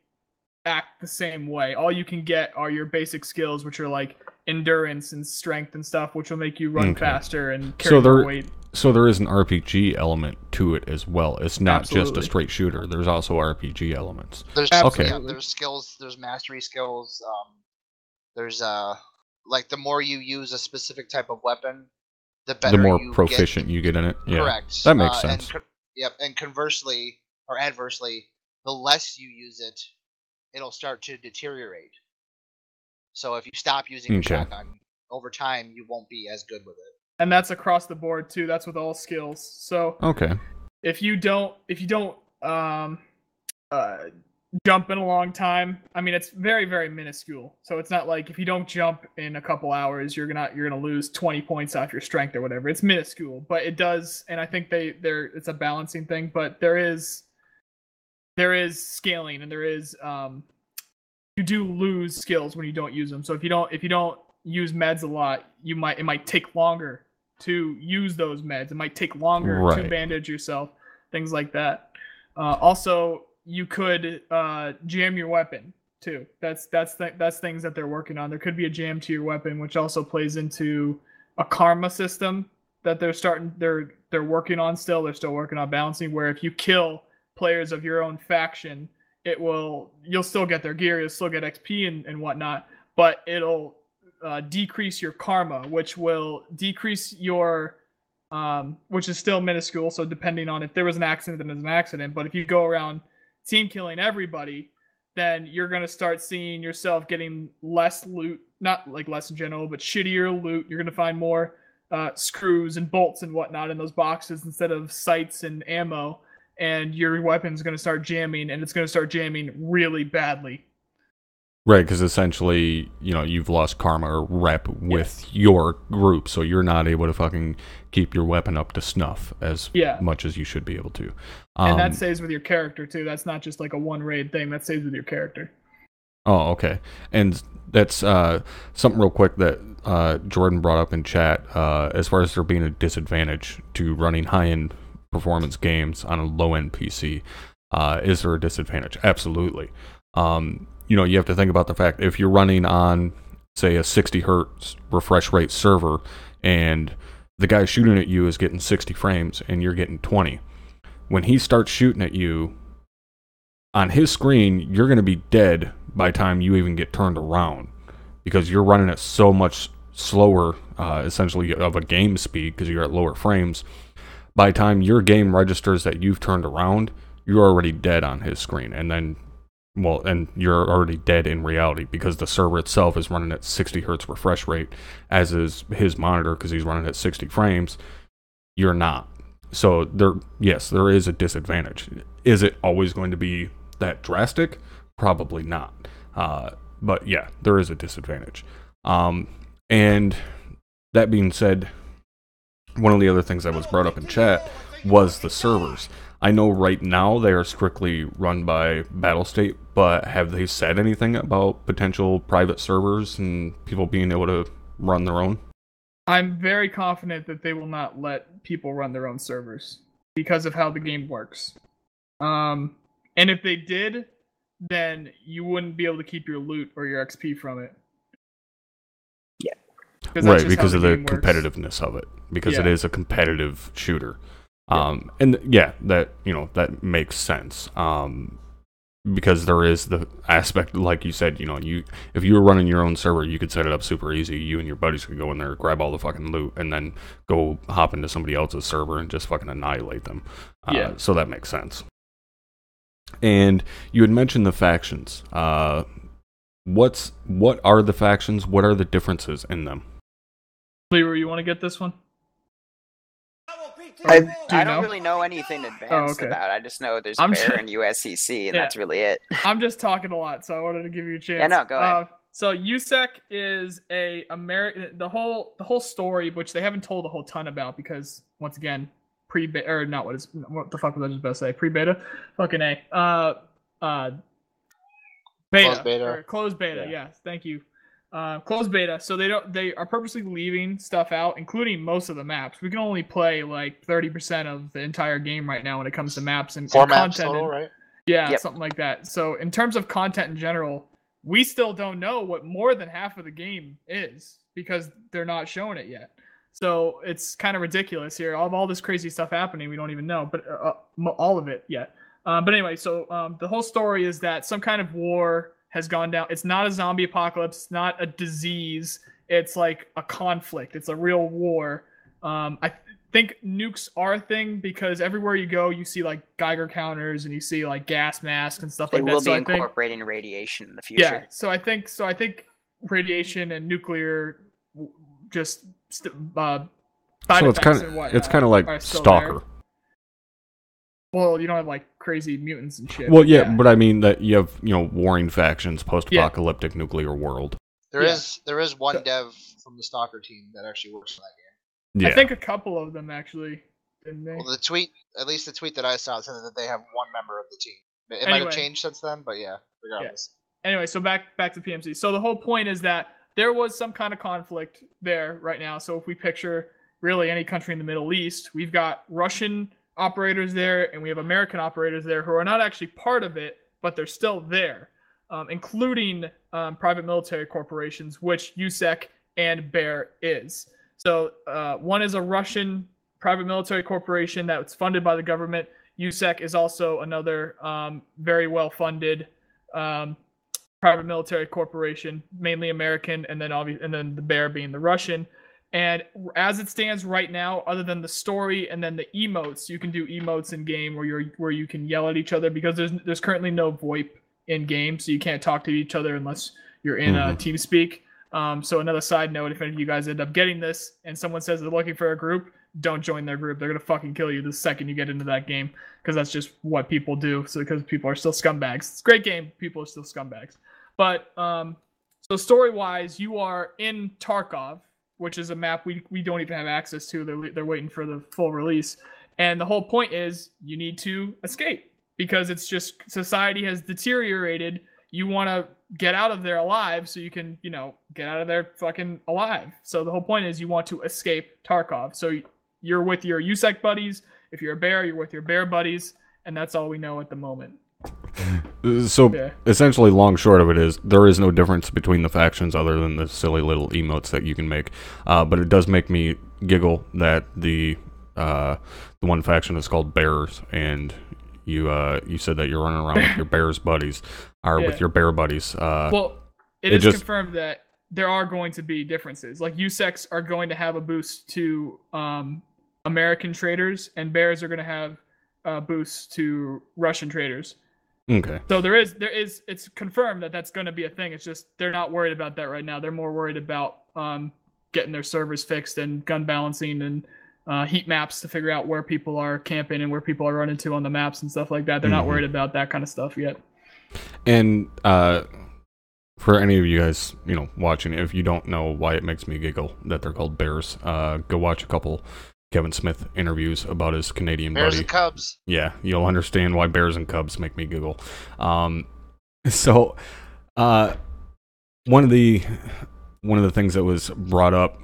act the same way. All you can get are your basic skills, which are like endurance and strength and stuff, which will make you run Okay. faster and So carry more there- weight. So there is an RPG element to it as well. It's not just Absolutely. a straight shooter. There's also RPG elements. There's Okay. yeah, there's skills, there's mastery skills. There's like the more you use a specific type of weapon, the better The more you proficient get. you get in it. Yeah. Correct. That makes And sense. yep. And conversely or adversely, the less you use it, it'll start to deteriorate. So if you stop using your Okay. shotgun, over time you won't be as good with it. And that's across the board too. That's with all skills. So Okay. if you don't jump in a long time, I mean, it's very, very minuscule. So it's not like if you don't jump in a couple hours, you're gonna lose 20 points off your strength or whatever. It's minuscule, but it does, and I think it's a balancing thing. But there is scaling, and there is you do lose skills when you don't use them. So if you don't use meds a lot, it might take longer to use those meds. It might take longer to Right. bandage yourself, things like that. Also, you could jam your weapon too. That's things that they're working on. There could be a jam to your weapon, which also plays into a karma system that they're working on still. They're still working on balancing, where if you kill players of your own faction, you'll still get their gear, you'll still get XP and whatnot, but it'll decrease your karma, which will decrease your which is still minuscule. So depending on if there was an accident, then there's an accident. But if you go around team killing everybody, then you're going to start seeing yourself getting less loot, not like less in general, but shittier loot. You're going to find more screws and bolts and whatnot in those boxes instead of sights and ammo. And your weapon's going to start jamming, and it's going to start jamming really badly. Right, because essentially, you've lost karma or rep with your group, so you're not able to fucking keep your weapon up to snuff as much as you should be able to. And that stays with your character, too. That's not just like a one-raid thing. That stays with your character. Oh, okay. And that's something real quick that Jordan brought up in chat, as far as there being a disadvantage to running high-end performance games on a low-end PC. Is there a disadvantage? Absolutely. You have to think about the fact if you're running on, say, a 60 hertz refresh rate server and the guy shooting at you is getting 60 frames and you're getting 20. When he starts shooting at you, on his screen, you're going to be dead by the time you even get turned around, because you're running at so much slower, essentially, of a game speed, because you're at lower frames. By the time your game registers that you've turned around, you're already dead on his screen, and then, well, and you're already dead in reality, because the server itself is running at 60 hertz refresh rate, as is his monitor, because he's running at 60 frames. You're not. So yes, there is a disadvantage. Is it always going to be that drastic? Probably not. But yeah, there is a disadvantage. And that being said, one of the other things that was brought up in chat was the servers. I know right now they are strictly run by Battlestate, but have they said anything about potential private servers and people being able to run their own? I'm very confident that they will not let people run their own servers because of how the game works. And if they did, then you wouldn't be able to keep your loot or your XP from it. Yeah. Right, because of the competitiveness of it. Because it is a competitive shooter. And yeah, that makes sense. Because there is the aspect, like you said, if you were running your own server, you could set it up super easy. You and your buddies could go in there, grab all the fucking loot, and then go hop into somebody else's server and just fucking annihilate them. So that makes sense. And you had mentioned the factions. What are the factions? What are the differences in them? Leroy, you want to get this one? I don't really know anything advanced about it. I just know there's I'm Bear and USCC, and that's really it. I'm just talking a lot, so I wanted to give you a chance. Yeah, no, go ahead. So USEC is a American. The whole story, which they haven't told a whole ton about, because once again, pre-beta, or not, what the fuck was I just about to say? Pre-beta, fucking A. Beta. Closed beta. Yes, thank you. Closed beta. So they are purposely leaving stuff out, including most of the maps. We can only play like 30% of the entire game right now when it comes to maps and 4 content. Maps total, right? Yeah, something like that. So in terms of content in general, we still don't know what more than half of the game is, because they're not showing it yet. So it's kind of ridiculous here. All this crazy stuff happening, we don't even know, but all of it yet. But anyway, so the whole story is that some kind of war has gone down. It's not a zombie apocalypse. It's not a disease. It's like a conflict. It's a real war. I think nukes are a thing, because everywhere you go, you see like Geiger counters and you see like gas masks and stuff like that. They will be incorporating radiation in the future. Yeah. So I think radiation and nuclear just so it's kind of like Stalker. There. Well, you don't have like crazy mutants and shit. Well, yeah, but I mean that you have warring factions, post-apocalyptic nuclear world. There is one dev from the Stalker team that actually works on that game. Yeah. I think a couple of them actually. Didn't they? Well, at least the tweet that I saw said that they have one member of the team. It might have changed since then, but yeah, regardless. Yeah. Anyway, so back to PMC. So the whole point is that there was some kind of conflict there right now. So if we picture really any country in the Middle East, we've got Russian operators there, and we have American operators there who are not actually part of it, but they're still there, including private military corporations, which USEC and Bear is. So one is a Russian private military corporation that's funded by the government. USEC is also another very well-funded private military corporation, mainly American, and then the Bear being the Russian. And as it stands right now, other than the story and then the emotes, you can do emotes in game where you can yell at each other, because there's currently no VoIP in game, so you can't talk to each other unless you're in TeamSpeak. So another side note: if any of you guys end up getting this and someone says they're looking for a group, don't join their group. They're gonna fucking kill you the second you get into that game, because that's just what people do. So because people are still scumbags. It's a great game. People are still scumbags. But so story-wise, you are in Tarkov, which is a map we don't even have access to. They're waiting for the full release. And the whole point is you need to escape, because it's just society has deteriorated. You want to get out of there alive so you can, get out of there fucking alive. So the whole point is you want to escape Tarkov. So you're with your USEC buddies. If you're a Bear, you're with your Bear buddies. And that's all we know at the moment. So essentially, long short of it is, there is no difference between the factions other than the silly little emotes that you can make. But it does make me giggle that the one faction is called Bears, and You said that you're running around with your Bears buddies, or Yeah. with your bear buddies. Well, it is confirmed that there are going to be differences. Like USECs are going to have a boost to American traders, and Bears are going to have a boost to Russian traders. Okay. So there is it's confirmed that that's going to be a thing. It's just they're not worried about that right now. They're more worried about getting their servers fixed and gun balancing and heat maps to figure out where people are camping and where people are running to on the maps and stuff like that. They're not worried about that kind of stuff yet. And for any of you guys, watching, if you don't know why it makes me giggle that they're called bears, go watch a couple Kevin Smith interviews about his Canadian Bears buddy. and Cubs. Yeah, you'll understand why bears and cubs make me giggle. So one of the things that was brought up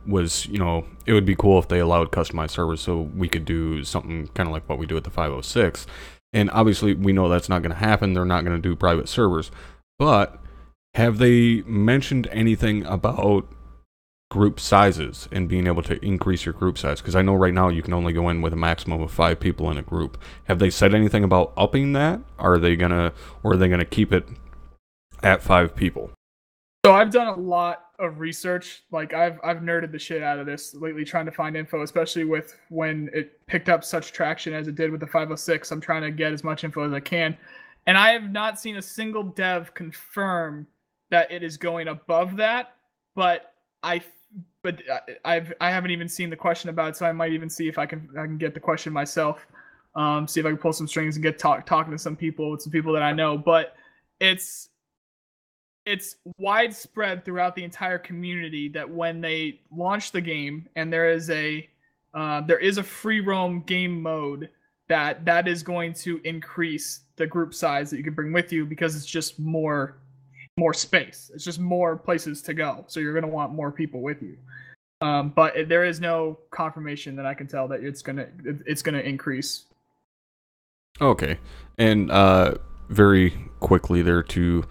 was, it would be cool if they allowed customized servers so we could do something kind of like what we do at the 506. And obviously we know that's not going to happen. They're not going to do private servers. But have they mentioned anything about group sizes and being able to increase your group size? Because I know right now you can only go in with a maximum of 5 people in a group. Have they said anything about upping that? Or are they gonna keep it at 5 people? So I've done a lot of research. Like I've nerded the shit out of this lately, trying to find info, especially with when it picked up such traction as it did with the 506. I'm trying to get as much info as I can, and I have not seen a single dev confirm that it is going above that. But I haven't even seen the question about it, so I might even see if I can get the question myself. See if I can pull some strings and get talking to some people that I know. But it's widespread throughout the entire community that when they launch the game and there is a free roam game mode, that is going to increase the group size that you can bring with you, because it's just more space. It's just more places to go. So you're going to want more people with you. But there is no confirmation that I can tell that it's gonna increase. Okay. And very quickly there to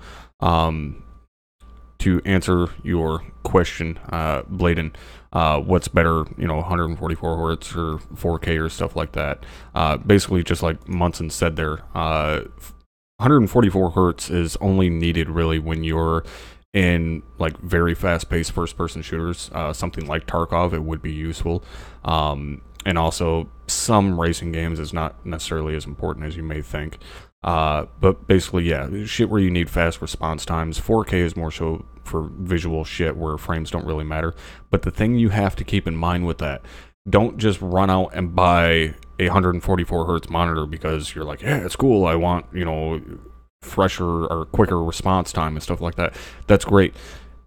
answer your question, Bladen, what's better, 144 hertz or 4K or stuff like that? Basically, just like Munson said there, 144 hertz is only needed really when you're in like very fast-paced first-person shooters, something like Tarkov. It would be useful, and also some racing games is not necessarily as important as you may think. But basically, yeah, shit where you need fast response times. 4K is more so for visual shit where frames don't really matter. But the thing you have to keep in mind with that, don't just run out and buy a 144 hertz monitor because you're like, yeah, it's cool, I want, fresher or quicker response time and stuff like that. That's great.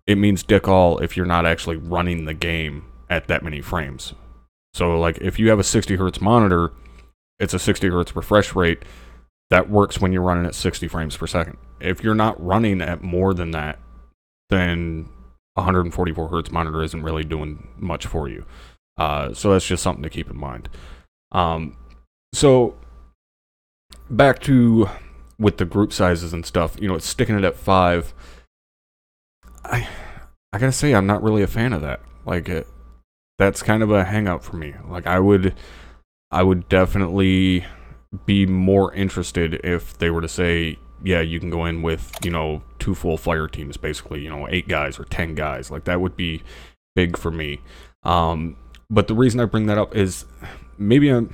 It means dick all if you're not actually running the game at that many frames. So like if you have a 60 hertz monitor, it's a 60 hertz refresh rate. That works when you're running at 60 frames per second. If you're not running at more than that, then a 144 hertz monitor isn't really doing much for you. So that's just something to keep in mind. So back to with the group sizes and stuff, it's sticking it at 5. I gotta say, I'm not really a fan of that. Like, that's kind of a hang up for me. Like, I would definitely be more interested if they were to say, yeah, you can go in with, 2 full fire teams, basically, 8 guys or 10 guys. Like, that would be big for me. But the reason I bring that up is, maybe I'm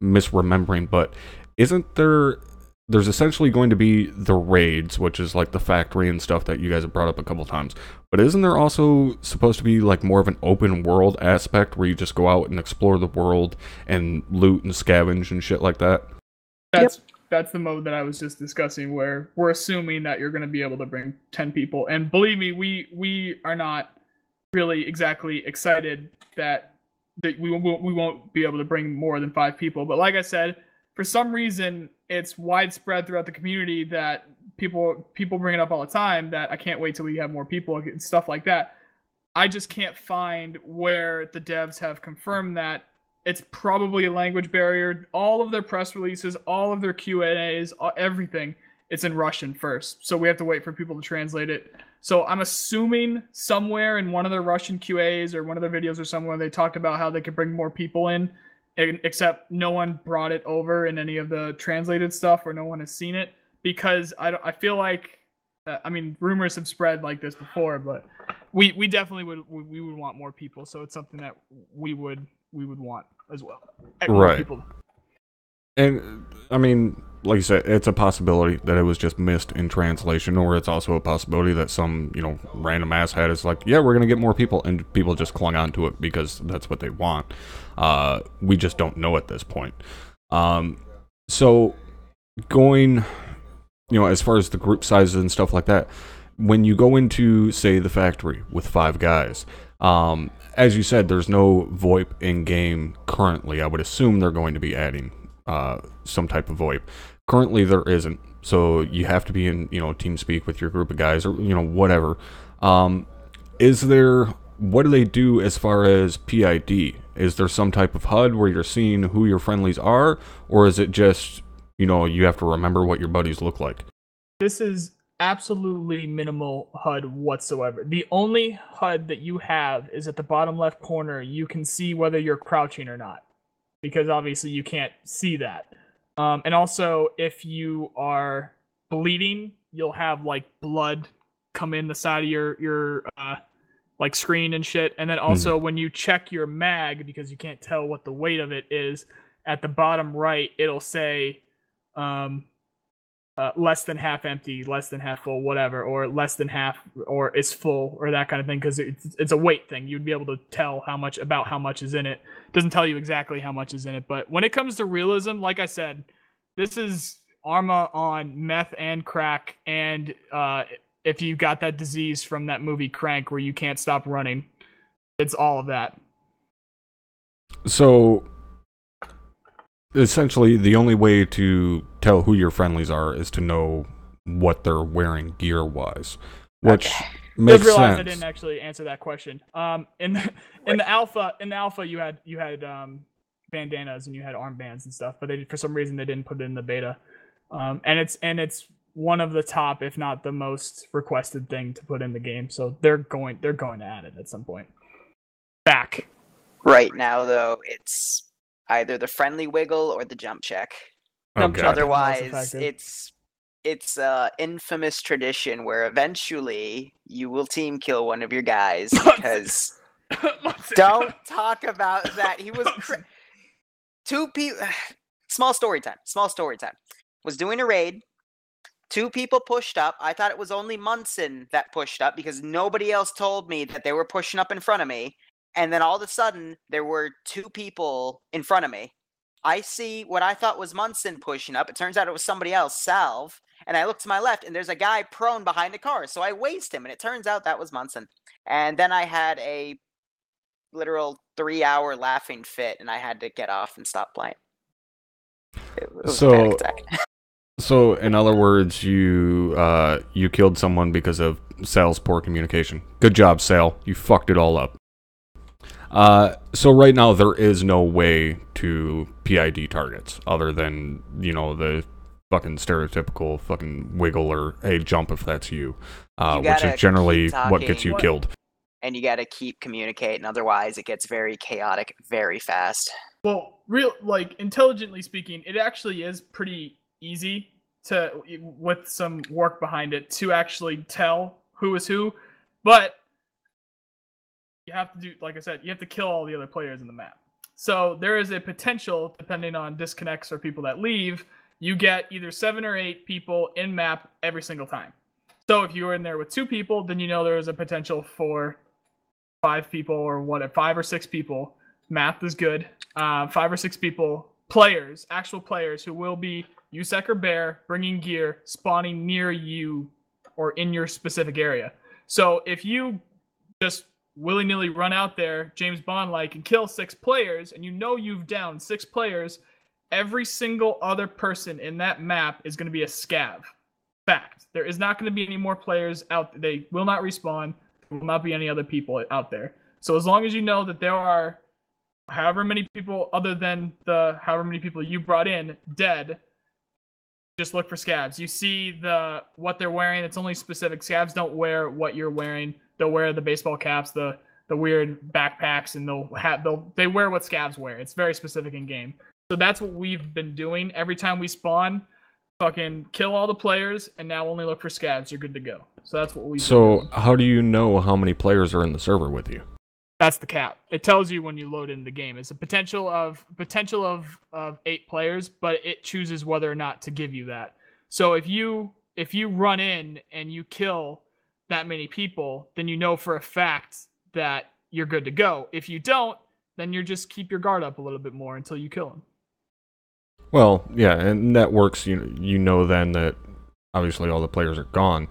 misremembering, but there's essentially going to be the raids, which is like the factory and stuff that you guys have brought up a couple times. But isn't there also supposed to be like more of an open world aspect where you just go out and explore the world and loot and scavenge and shit like that? That's the mode that I was just discussing, where we're assuming that you're going to be able to bring 10 people. And believe me, we are not really exactly excited that we won't be able to bring more than 5 people. But like I said, for some reason, it's widespread throughout the community that people bring it up all the time, that I can't wait till we have more people and stuff like that. I just can't find where the devs have confirmed that. It's probably a language barrier. All of their press releases, all of their Q&As, everything, it's in Russian first. So we have to wait for people to translate it. So I'm assuming somewhere in one of their Russian QAs or one of their videos or somewhere they talked about how they could bring more people in except no one brought it over in any of the translated stuff, or no one has seen it, because I feel like, I mean, rumors have spread like this before, but we definitely would want more people. So it's something that we would want as well. More Right. people. And I mean, like you said, it's a possibility that it was just missed in translation, or it's also a possibility that some, random asshat is like, yeah, we're going to get more people, and people just clung on to it because that's what they want. We just don't know at this point. So going, as far as the group sizes and stuff like that, when you go into, say, the factory with 5 guys, as you said, there's no VoIP in-game currently. I would assume they're going to be adding some type of VoIP. Currently, there isn't, so you have to be in, TeamSpeak with your group of guys, or whatever. Is there? What do they do as far as PID? Is there some type of HUD where you're seeing who your friendlies are, or is it just you have to remember what your buddies look like? This is absolutely minimal HUD whatsoever. The only HUD that you have is at the bottom left corner. You can see whether you're crouching or not, because obviously you can't see that. And also, if you are bleeding, you'll have like blood come in the side of your like screen and shit. And then also when you check your mag, because you can't tell what the weight of it is, at the bottom right, it'll say less than half empty, less than half full, whatever, or less than half, or it's full, or that kind of thing, because it's a weight thing. You'd be able to tell how much is in it. It doesn't tell you exactly how much is in it, but when it comes to realism, like I said, this is ArmA on meth and crack, and if you got that disease from that movie Crank where you can't stop running, it's all of that. So essentially, the only way to tell who your friendlies are is to know what they're wearing gear-wise, which makes sense. I didn't actually answer that question. In the alpha, you had bandanas and you had armbands and stuff, but for some reason they didn't put it in the beta. And it's one of the top, if not the most requested thing to put in the game. So they're going to add it at some point. Back. Right now, though, it's either the friendly wiggle or the jump check. Otherwise, it's infamous tradition where eventually you will team kill one of your guys because don't talk about that. He was 2 people. Small story time. Was doing a raid. 2 people pushed up. I thought it was only Munson that pushed up because nobody else told me that they were pushing up in front of me. And then all of a sudden, there were 2 people in front of me. I see what I thought was Munson pushing up. It turns out it was somebody else, Salve. And I look to my left, and there's a guy prone behind a car. So I waste him, and it turns out that was Munson. And then I had a literal 3-hour laughing fit, and I had to get off and stop playing. It was a panic attack. So, in other words, you killed someone because of Sal's poor communication. Good job, Sal. You fucked it all up. So right now there is no way to PID targets other than, the fucking stereotypical fucking wiggle or hey, jump if that's you, which is generally what gets you killed. And you gotta keep communicating, otherwise it gets very chaotic very fast. Well, intelligently speaking, it actually is pretty easy with some work behind it, to actually tell who is who, but you have to do, like I said, you have to kill all the other players in the map. So there is a potential, depending on disconnects or people that leave, you get either 7 or 8 people in map every single time. So if you were in there with 2 people, then there is a potential for 5 people, or 5 or 6 people. Math is good. 5 or 6 people, actual players who will be USEC or Bear, bringing gear, spawning near you or in your specific area. So if you just willy-nilly run out there, James Bond-like, and kill 6 players, and you've downed 6 players, every single other person in that map is going to be a scav. Fact. There is not going to be any more players out there. They will not respawn. There will not be any other people out there. So as long as you know that there are however many people other than however many people you brought in dead, just look for scavs. You see what they're wearing. It's only specific. Scavs don't wear what you're wearing. They'll wear the baseball caps, the weird backpacks, and they wear what scavs wear. It's very specific in game. So that's what we've been doing. Every time we spawn, fucking kill all the players, and now only look for scavs. You're good to go. So that's what we. So how do you know how many players are in the server with you? That's the cap. It tells you when you load in the game. It's a potential of 8 players, but it chooses whether or not to give you that. So if you run in and you kill that many people, then you know for a fact that you're good to go. If you don't, then you just keep your guard up a little bit more until you kill them. Well, yeah, and that works. You know then that obviously all the players are gone.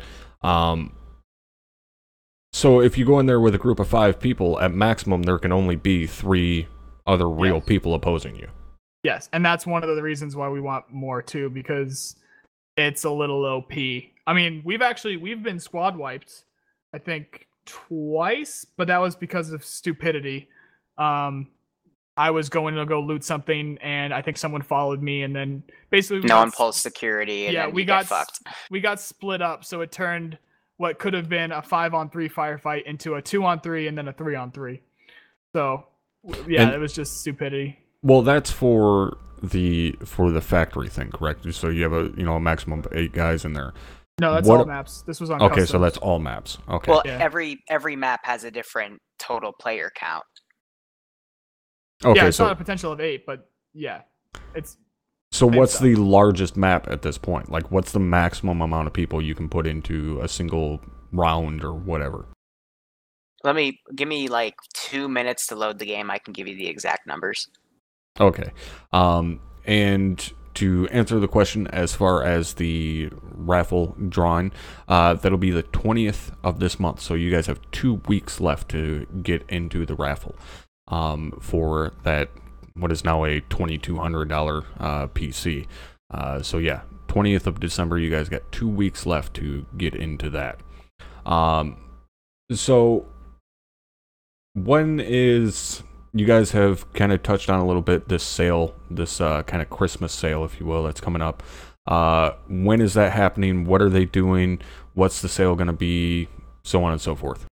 So if you go in there with a group of 5 people, at maximum there can only be 3 other real people opposing you. Yes, and that's one of the reasons why we want more too, because it's a little OP. I mean, we've been squad wiped, I think twice, but that was because of stupidity. I was going to go loot something, and I think someone followed me, and then basically no one pulls security, and then we got fucked. We got split up, so it turned what could have been a 5-on-3 firefight into a 2-on-3 and then a 3-on-3. So yeah, it was just stupidity. Well, that's for the factory thing, correct? So you have a maximum of 8 guys in there. No, that's all maps. This was on Okay, customs. so that's all maps. Okay. Well, every map has a different total player count. Okay, yeah, it's not a potential of 8, but yeah, it's. So what's the largest map at this point? Like, what's the maximum amount of people you can put into a single round or whatever? Give me like 2 minutes to load the game. I can give you the exact numbers. Okay. And to answer the question as far as the raffle drawing, that'll be the 20th of this month. So you guys have 2 weeks left to get into the raffle for that, what is now a $2,200 PC. So yeah, 20th of December, you guys got 2 weeks left to get into that. So when is... You guys have kind of touched on a little bit this sale, this kind of Christmas sale, if you will, that's coming up. When is that happening? What are they doing? What's the sale going to be? So on and so forth.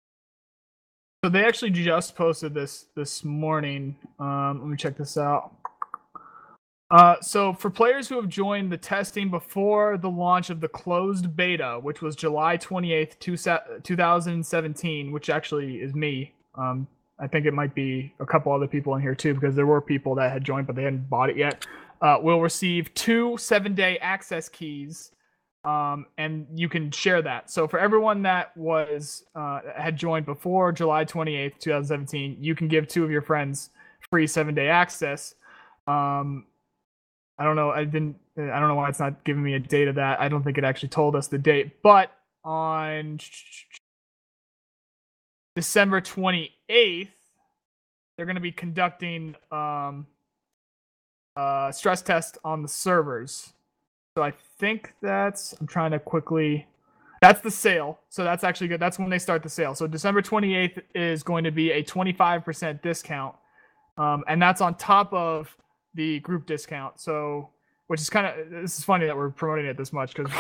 So they actually just posted this morning. Let me check this out. So for players who have joined the testing before the launch of the closed beta, which was July 28th, 2017, which actually is me. I think it might be a couple other people in here too, because there were people that had joined but they hadn't bought it yet. Will receive 2 7-day access keys, and you can share that. So for everyone that had joined before July 28th, 2017, you can give 2 of your friends free 7-day access. I don't know. I don't know why it's not giving me a date of that. I don't think it actually told us the date, but on December 28th, they're going to be conducting stress test on the servers. So I think that's the sale. So that's actually good. That's when they start the sale. So December 28th is going to be a 25% discount. And that's on top of the group discount. So, which is this is funny that we're promoting it this much, because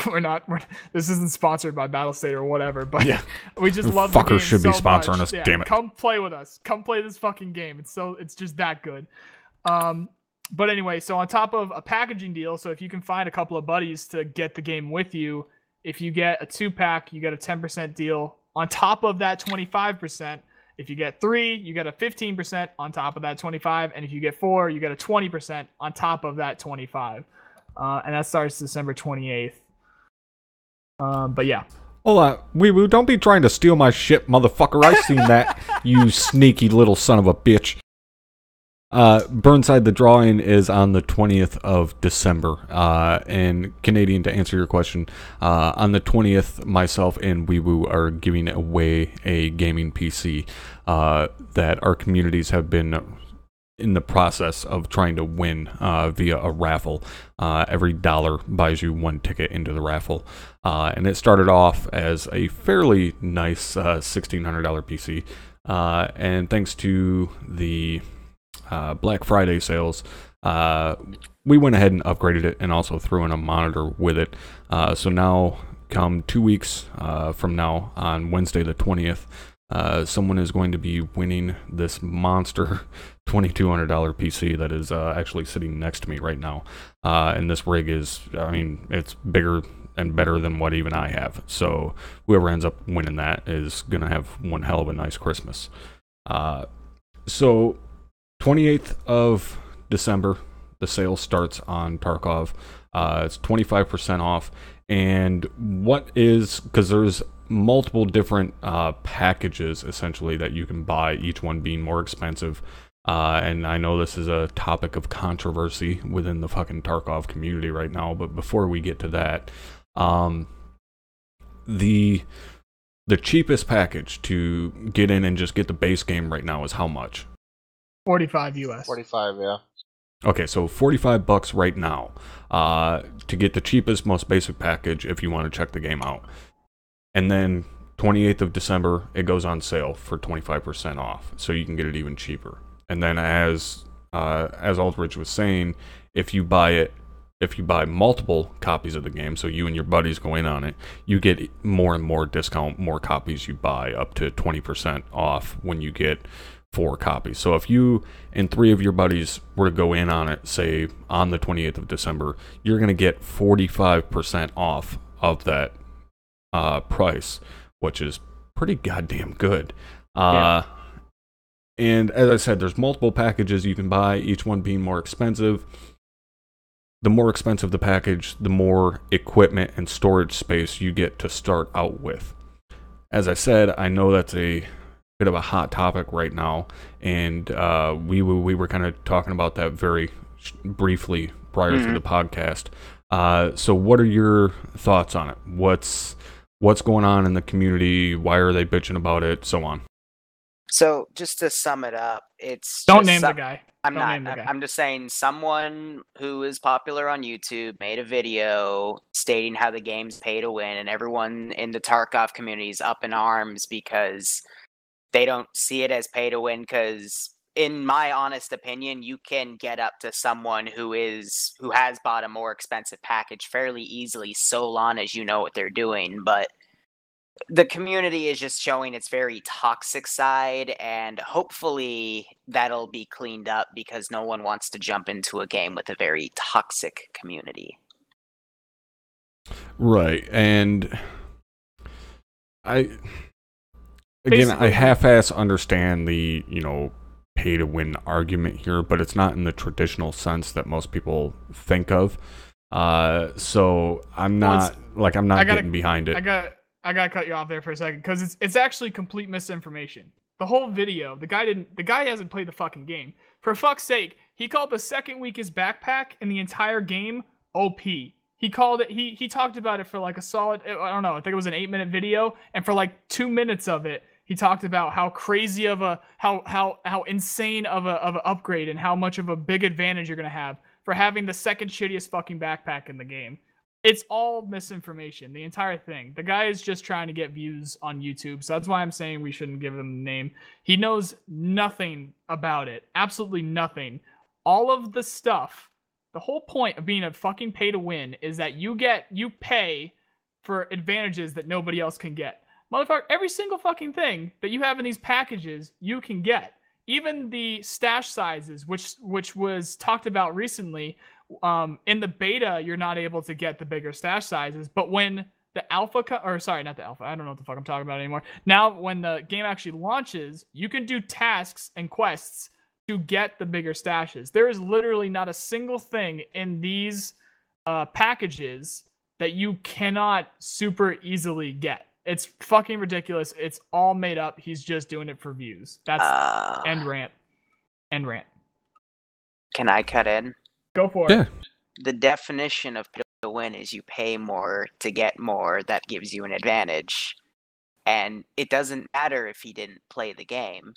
this isn't sponsored by Battlestate or whatever, but yeah, we just love the game should so be sponsoring much. us, damn it. Come play with us. Come play this fucking game. It's just that good. But anyway, so on top of a packaging deal, so if you can find a couple of buddies to get the game with you, if you get a 2-pack, you get a 10% deal on top of that 25%. If you get 3, you get a 15% on top of that 25, and if you get 4, you get a 20% on top of that 25. And that starts December 28th. But yeah. Hold on. We don't be trying to steal my shit, motherfucker. I seen that, you sneaky little son of a bitch. Burnside, the drawing is on the 20th of December. And Canadian, to answer your question, on the 20th, myself and Weewoo are giving away a gaming PC that our communities have been in the process of trying to win via a raffle. Every $1 buys you 1 ticket into the raffle. And it started off as a fairly nice $1,600 PC. And thanks to the Black Friday sales, we went ahead and upgraded it and also threw in a monitor with it. So now, come 2 weeks from now, on Wednesday the 20th, someone is going to be winning this monster $2,200 PC that is actually sitting next to me right now. And this rig is, I mean, it's bigger and better than what even I have. So whoever ends up winning that is going to have one hell of a nice Christmas. So 28th of December, the sale starts on Tarkov. It's 25% off. And what is, because there's multiple different packages essentially that you can buy, each one being more expensive. And I know this is a topic of controversy within the fucking Tarkov community right now, but before we get to that, the cheapest package to get in and just get the base game right now is how much? 45 US. 45, yeah. Okay, so $45 right now to get the cheapest, most basic package if you want to check the game out. And then 28th of December, it goes on sale for 25% off, so you can get it even cheaper. And then as Aldridge was saying, if you buy multiple copies of the game, so you and your buddies go in on it, you get more and more discount, more copies you buy, up to 20% off when you get 4 copies. So if you and 3 of your buddies were to go in on it, say on the 28th of December, you're going to get 45% off of that price, which is pretty goddamn good. And as I said, there's multiple packages you can buy, each one being more expensive. The more expensive the package, the more equipment and storage space you get to start out with. As I said, I know that's a bit of a hot topic right now, and we were kind of talking about that very briefly prior to the podcast. So what are your thoughts on it? What's going on in the community? Why are they bitching about it? So on. So just to sum it up, it's Don't just name the guy. I'm just saying someone who is popular on YouTube made a video stating how the game's pay to win, and everyone in the Tarkov community is up in arms because they don't see it as pay to win, because in my honest opinion, you can get up to someone who has bought a more expensive package fairly easily, so long as you know what they're doing. But the community is just showing its very toxic side, and hopefully that'll be cleaned up, because no one wants to jump into a game with a very toxic community. Right, and I half-ass understand the, pay to win argument here, but it's not in the traditional sense that most people think of. So I'm not getting behind it. I gotta cut you off there for a second, because it's actually complete misinformation. The whole video, the guy hasn't played the fucking game. For fuck's sake, he called the second weakest backpack in the entire game OP. He called it. He talked about it for like a solid, I don't know, I think it was an 8-minute video, and for like 2 minutes of it, he talked about how crazy of a how insane of a upgrade and how much of a big advantage you're gonna have for having the second shittiest fucking backpack in the game. It's all misinformation, the entire thing. The guy is just trying to get views on YouTube, so that's why I'm saying we shouldn't give him the name. He knows nothing about it, absolutely nothing. All of the stuff, the whole point of being a fucking pay to win is that you pay for advantages that nobody else can get. Motherfucker, every single fucking thing that you have in these packages, you can get. Even the stash sizes, which was talked about recently, in the beta, you're not able to get the bigger stash sizes, but when the alpha, not the alpha, I don't know what the fuck I'm talking about anymore. Now, when the game actually launches, you can do tasks and quests to get the bigger stashes. There is literally not a single thing in these packages that you cannot super easily get. It's fucking ridiculous. It's all made up. He's just doing it for views. That's end rant. End rant. Can I cut in? Go for it. The definition of pay to win is you pay more to get more. That gives you an advantage. And it doesn't matter if he didn't play the game.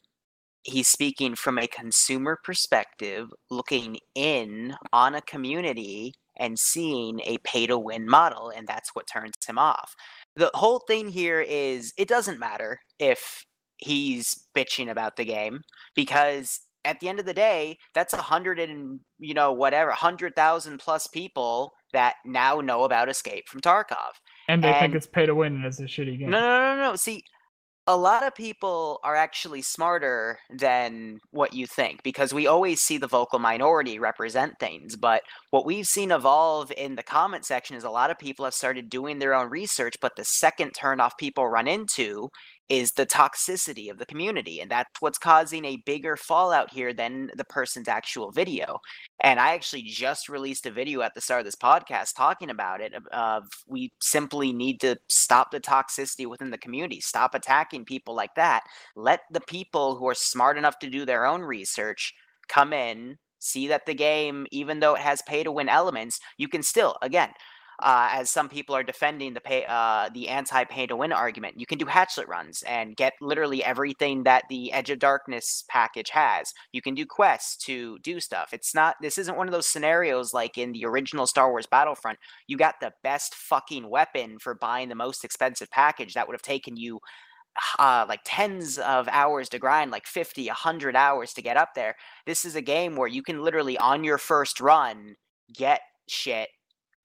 He's speaking from a consumer perspective, looking in on a community and seeing a pay-to-win model, and that's what turns him off. The whole thing here is it doesn't matter if he's bitching about the game, because at the end of the day, that's 100,000 plus people that now know about Escape from Tarkov. And they think it's pay-to-win and it's a shitty game. No. See, A lot of people are actually smarter than what you think, because we always see the vocal minority represent things. But what we've seen evolve in the comment section is a lot of people have started doing their own research, but the second turnoff people run into is the toxicity of the community. And that's what's causing a bigger fallout here than the person's actual video. And I actually just released a video at the start of this podcast talking about it. We simply need to stop the toxicity within the community, stop attacking people like that. Let the people who are smart enough to do their own research come in, see that the game, even though it has pay-to-win elements, you can still, again, as some people are defending the anti-pay-to-win argument, you can do hatchlet runs and get literally everything that the Edge of Darkness package has. You can do quests to do stuff. This isn't one of those scenarios like in the original Star Wars Battlefront. You got the best fucking weapon for buying the most expensive package that would have taken you like tens of hours to grind, like 50, 100 hours to get up there. This is a game where you can literally, on your first run, get shit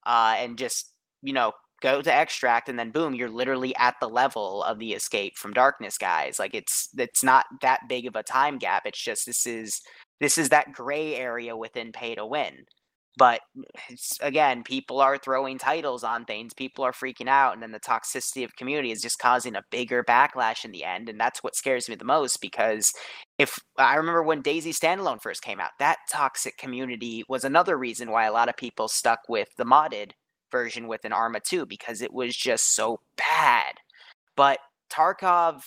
and just, go to extract, and then boom, you're literally at the level of the Escape from Darkness guys. Like it's not that big of a time gap. It's just this is that gray area within pay to win. But again, people are throwing titles on things, people are freaking out, and then the toxicity of community is just causing a bigger backlash in the end. And that's what scares me the most, because if I remember when DayZ Standalone first came out, that toxic community was another reason why a lot of people stuck with the modded version with an ArmA 2, because it was just so bad. But Tarkov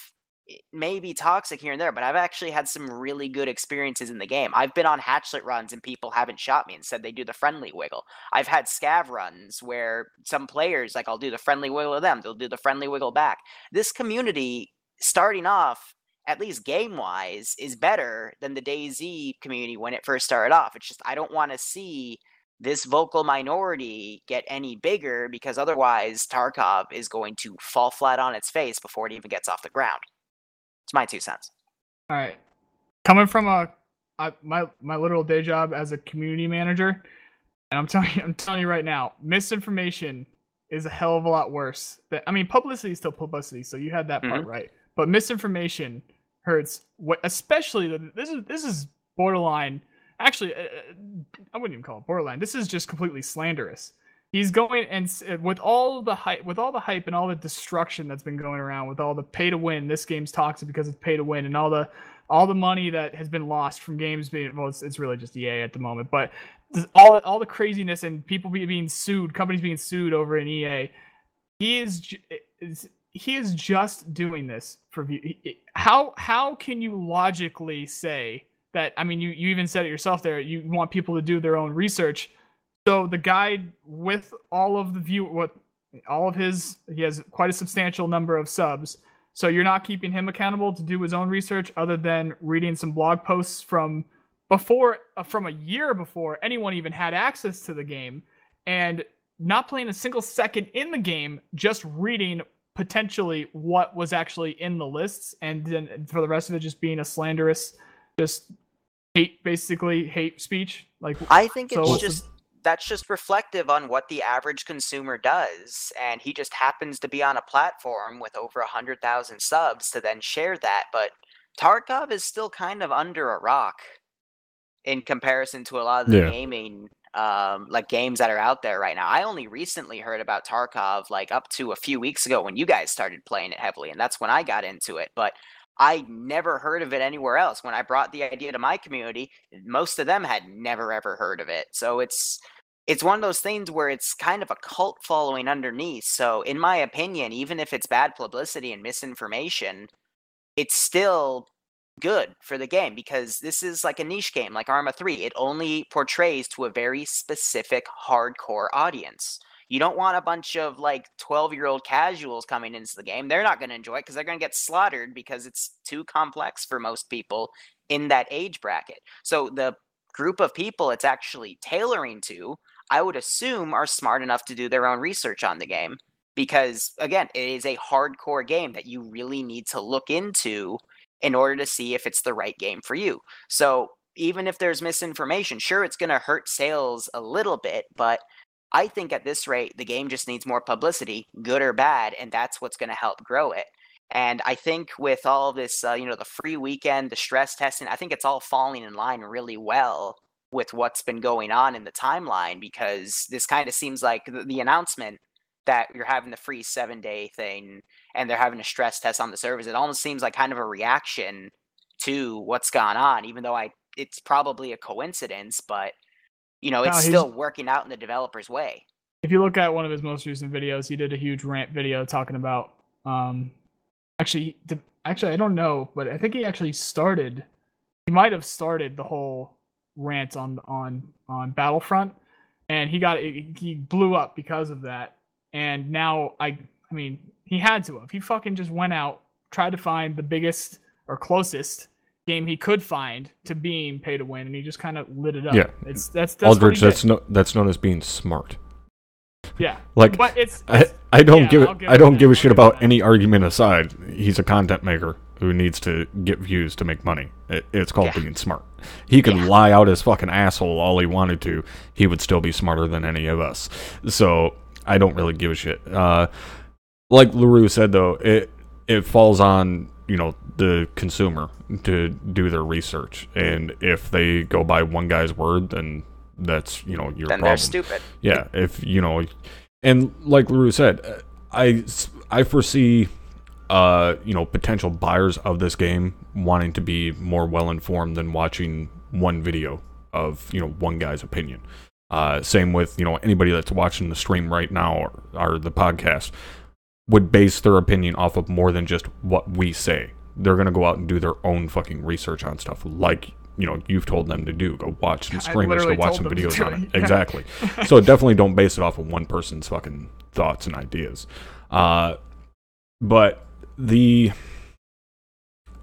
may be toxic here and there, but I've actually had some really good experiences in the game. I've been on hatchlet runs and people haven't shot me and said they do the friendly wiggle. I've had scav runs where some players, like, I'll do the friendly wiggle to them, they'll do the friendly wiggle back. This community, starting off, at least game-wise, is better than the DayZ community when it first started off. It's just I don't want to see this vocal minority get any bigger, because otherwise Tarkov is going to fall flat on its face before it even gets off the ground. It's my 2 cents. All right. Coming from my literal day job as a community manager, and I'm telling you right now, misinformation is a hell of a lot worse. Publicity is still publicity, so you had that part right. But misinformation hurts. Especially this is borderline. Actually, I wouldn't even call it borderline. This is just completely slanderous. He's going, and with all the hype and all the destruction that's been going around, with all the pay to win, this game's toxic because it's pay to win, and all the money that has been lost from games being, well, it's really just EA at the moment, but all the craziness and people being sued, companies being sued over in EA. He is just doing this for view. How can you logically say that? I mean, you even said it yourself there. You want people to do their own research. So the guy with all of the he has quite a substantial number of subs. So you're not keeping him accountable to do his own research, other than reading some blog posts from a year before anyone even had access to the game, and not playing a single second in the game, just reading potentially what was actually in the lists, and then for the rest of it just being a slanderous, just hate speech. Like, I think that's just reflective on what the average consumer does, and he just happens to be on a platform with over 100,000 subs to then share that. But Tarkov is still kind of under a rock in comparison to a lot of the gaming like games that are out there right now. I only recently heard about Tarkov like up to a few weeks ago when you guys started playing it heavily, and that's when I got into it. But I never heard of it anywhere else. When I brought the idea to my community, most of them had never ever heard of it. So it's one of those things where it's kind of a cult following underneath. So in my opinion, even if it's bad publicity and misinformation, it's still good for the game, because this is like a niche game like ArmA 3. It only portrays to a very specific hardcore audience. You don't want a bunch of like 12-year-old casuals coming into the game. They're not going to enjoy it because they're going to get slaughtered, because it's too complex for most people in that age bracket. So the group of people it's actually tailoring to, I would assume, are smart enough to do their own research on the game, because again, it is a hardcore game that you really need to look into in order to see if it's the right game for you. So even if there's misinformation, sure, it's going to hurt sales a little bit, but I think at this rate, the game just needs more publicity, good or bad, and that's what's going to help grow it. And I think with all this, the free weekend, the stress testing, I think it's all falling in line really well with what's been going on in the timeline, because this kind of seems like the announcement that you're having the free 7-day thing and they're having a stress test on the servers. It almost seems like kind of a reaction to what's gone on, even though it's probably a coincidence, but it's still working out in the developer's way. If you look at one of his most recent videos, he did a huge rant video talking about actually I don't know, but I think he might have started the whole rant on Battlefront, and he blew up because of that. And now I mean, he had to have. He fucking just went out, tried to find the biggest or closest game he could find to being pay to win, and he just kind of lit it up. Yeah, that's Aldridge. That's known as being smart. Yeah, like, but I don't give a shit about any argument aside. He's a content maker who needs to get views to make money. It's called being smart. He could lie out his fucking asshole all he wanted to. He would still be smarter than any of us. So I don't really give a shit. Like LaRue said, though, it falls on the consumer to do their research, and if they go by one guy's word, then that's your then problem. They're stupid. Yeah, if and like LaRue said, I foresee potential buyers of this game wanting to be more well informed than watching one video of one guy's opinion. Same with anybody that's watching the stream right now or the podcast would base their opinion off of more than just what we say. They're gonna go out and do their own fucking research on stuff, like you've told them to do. Go watch some streamers, go watch some videos on it. Yeah. Exactly. So definitely don't base it off of one person's fucking thoughts and ideas. But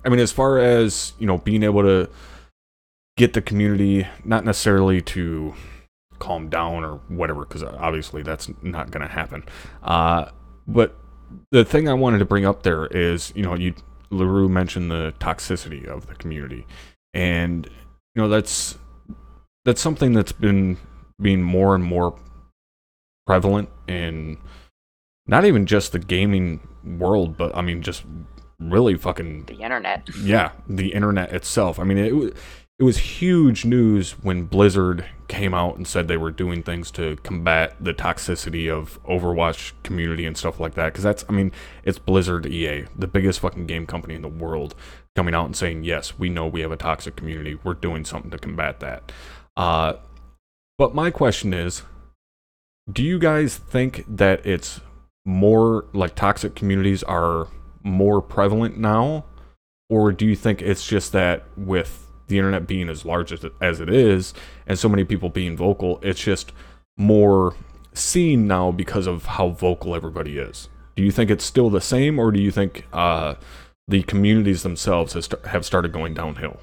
as far as being able to get the community, not necessarily to calm down or whatever, because obviously that's not going to happen. But the thing I wanted to bring up there is, LaRue mentioned the toxicity of the community. And that's something that's been being more and more prevalent in not even just the gaming world, but just really fucking the internet. Yeah, the internet itself. It was huge news when Blizzard came out and said they were doing things to combat the toxicity of Overwatch community and stuff like that. Because it's Blizzard EA, the biggest fucking game company in the world, coming out and saying, yes, we know we have a toxic community. We're doing something to combat that. But my question is, do you guys think that it's more like toxic communities are more prevalent now? Or do you think it's just that with the internet being as large as it is, and so many people being vocal, it's just more seen now because of how vocal everybody is? Do you think it's still the same, or do you think the communities themselves have started going downhill?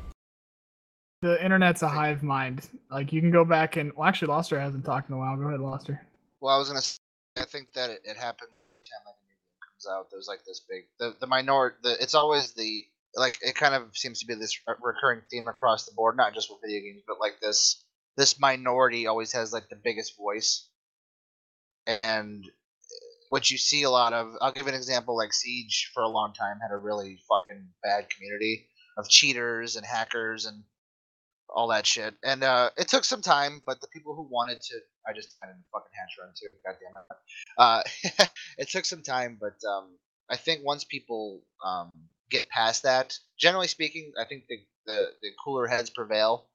The internet's a hive mind. Like, you can go back and... Well, actually, Loster hasn't talked in a while. Go ahead, Loster. Well, I was going to say, I think that it happened every time like a new game comes out. There's like this big... The minority... It's always the... Like, it kind of seems to be this recurring theme across the board, not just with video games, but like this minority always has like the biggest voice. And what you see a lot of, I'll give an example, like Siege for a long time had a really fucking bad community of cheaters and hackers and all that shit. And it took some time, but the people who wanted to, I just kind of fucking hash run too, goddamn it. It took some time, but I think once people get past that, generally speaking, I think the cooler heads prevail.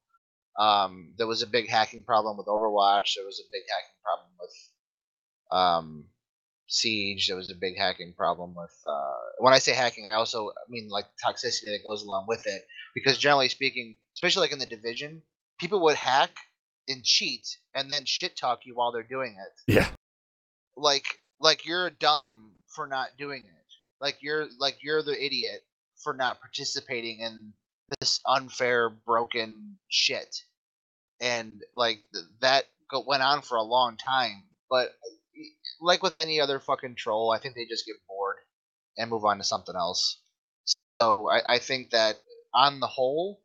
There was a big hacking problem with Overwatch. There was a big hacking problem with Siege. There was a big hacking problem with when I say hacking, I also mean like toxicity that goes along with it. Because generally speaking, especially like in the Division, people would hack and cheat and then shit talk you while they're doing it. Yeah. Like you're dumb for not doing it. Like you're the idiot for not participating in this unfair, broken shit. And like that went on for a long time. But like with any other fucking troll, I think they just get bored and move on to something else. So I think that on the whole,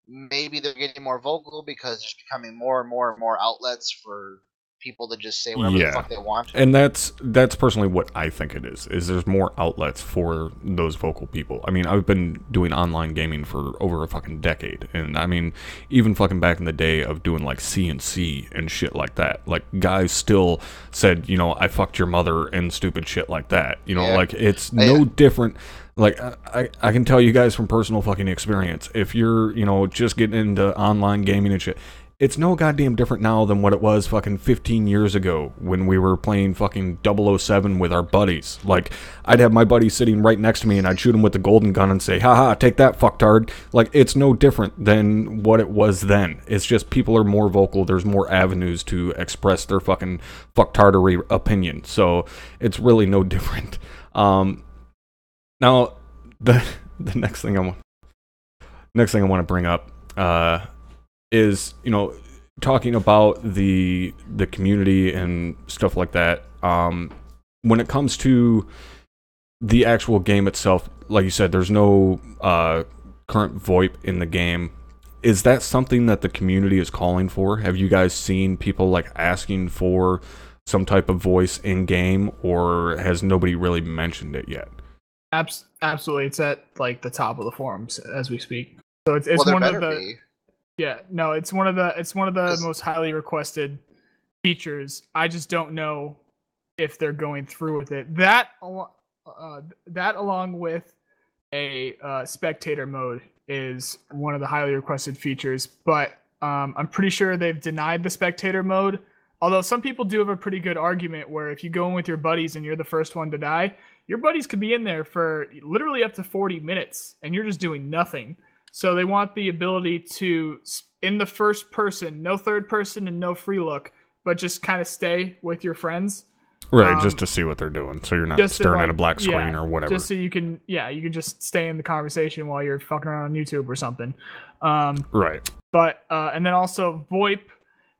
maybe they're getting more vocal because there's becoming more and more and more outlets for people to just say whatever the Yeah. fuck they want. And that's personally what I think it is there's more outlets for those vocal people. I mean, I've been doing online gaming for over a fucking decade, and I mean, even fucking back in the day of doing like CNC and shit like that, like guys still said, you know, I fucked your mother and stupid shit like that, you know. Yeah. Like it's no different. Like I can tell you guys from personal fucking experience, if you're, you know, just getting into online gaming and shit, it's no goddamn different now than what it was fucking 15 years ago when we were playing fucking 007 with our buddies. Like, I'd have my buddy sitting right next to me and I'd shoot him with the golden gun and say, haha, take that, fucktard. Like, it's no different than what it was then. It's just people are more vocal. There's more avenues to express their fucking fucktardery opinion. So, it's really no different. Now, the next thing I want to bring up, is, you know, talking about the community and stuff like that. When it comes to the actual game itself, like you said, there's no current VoIP in the game. Is that something that the community is calling for? Have you guys seen people like asking for some type of voice in game, or has nobody really mentioned it yet? Absolutely, it's at like the top of the forums as we speak. So it's Well, there one of better the be. Yeah, no, it's one of the most highly requested features. I just don't know if they're going through with it. That along with a spectator mode is one of the highly requested features. But I'm pretty sure they've denied the spectator mode. Although some people do have a pretty good argument where if you go in with your buddies and you're the first one to die, your buddies could be in there for literally up to 40 minutes and you're just doing nothing. So they want the ability to, in the first person, no third person and no free look, but just kind of stay with your friends. Right, just to see what they're doing, so you're not staring at a black screen or whatever. Just so you can just stay in the conversation while you're fucking around on YouTube or something. Right. But, and then also VoIP,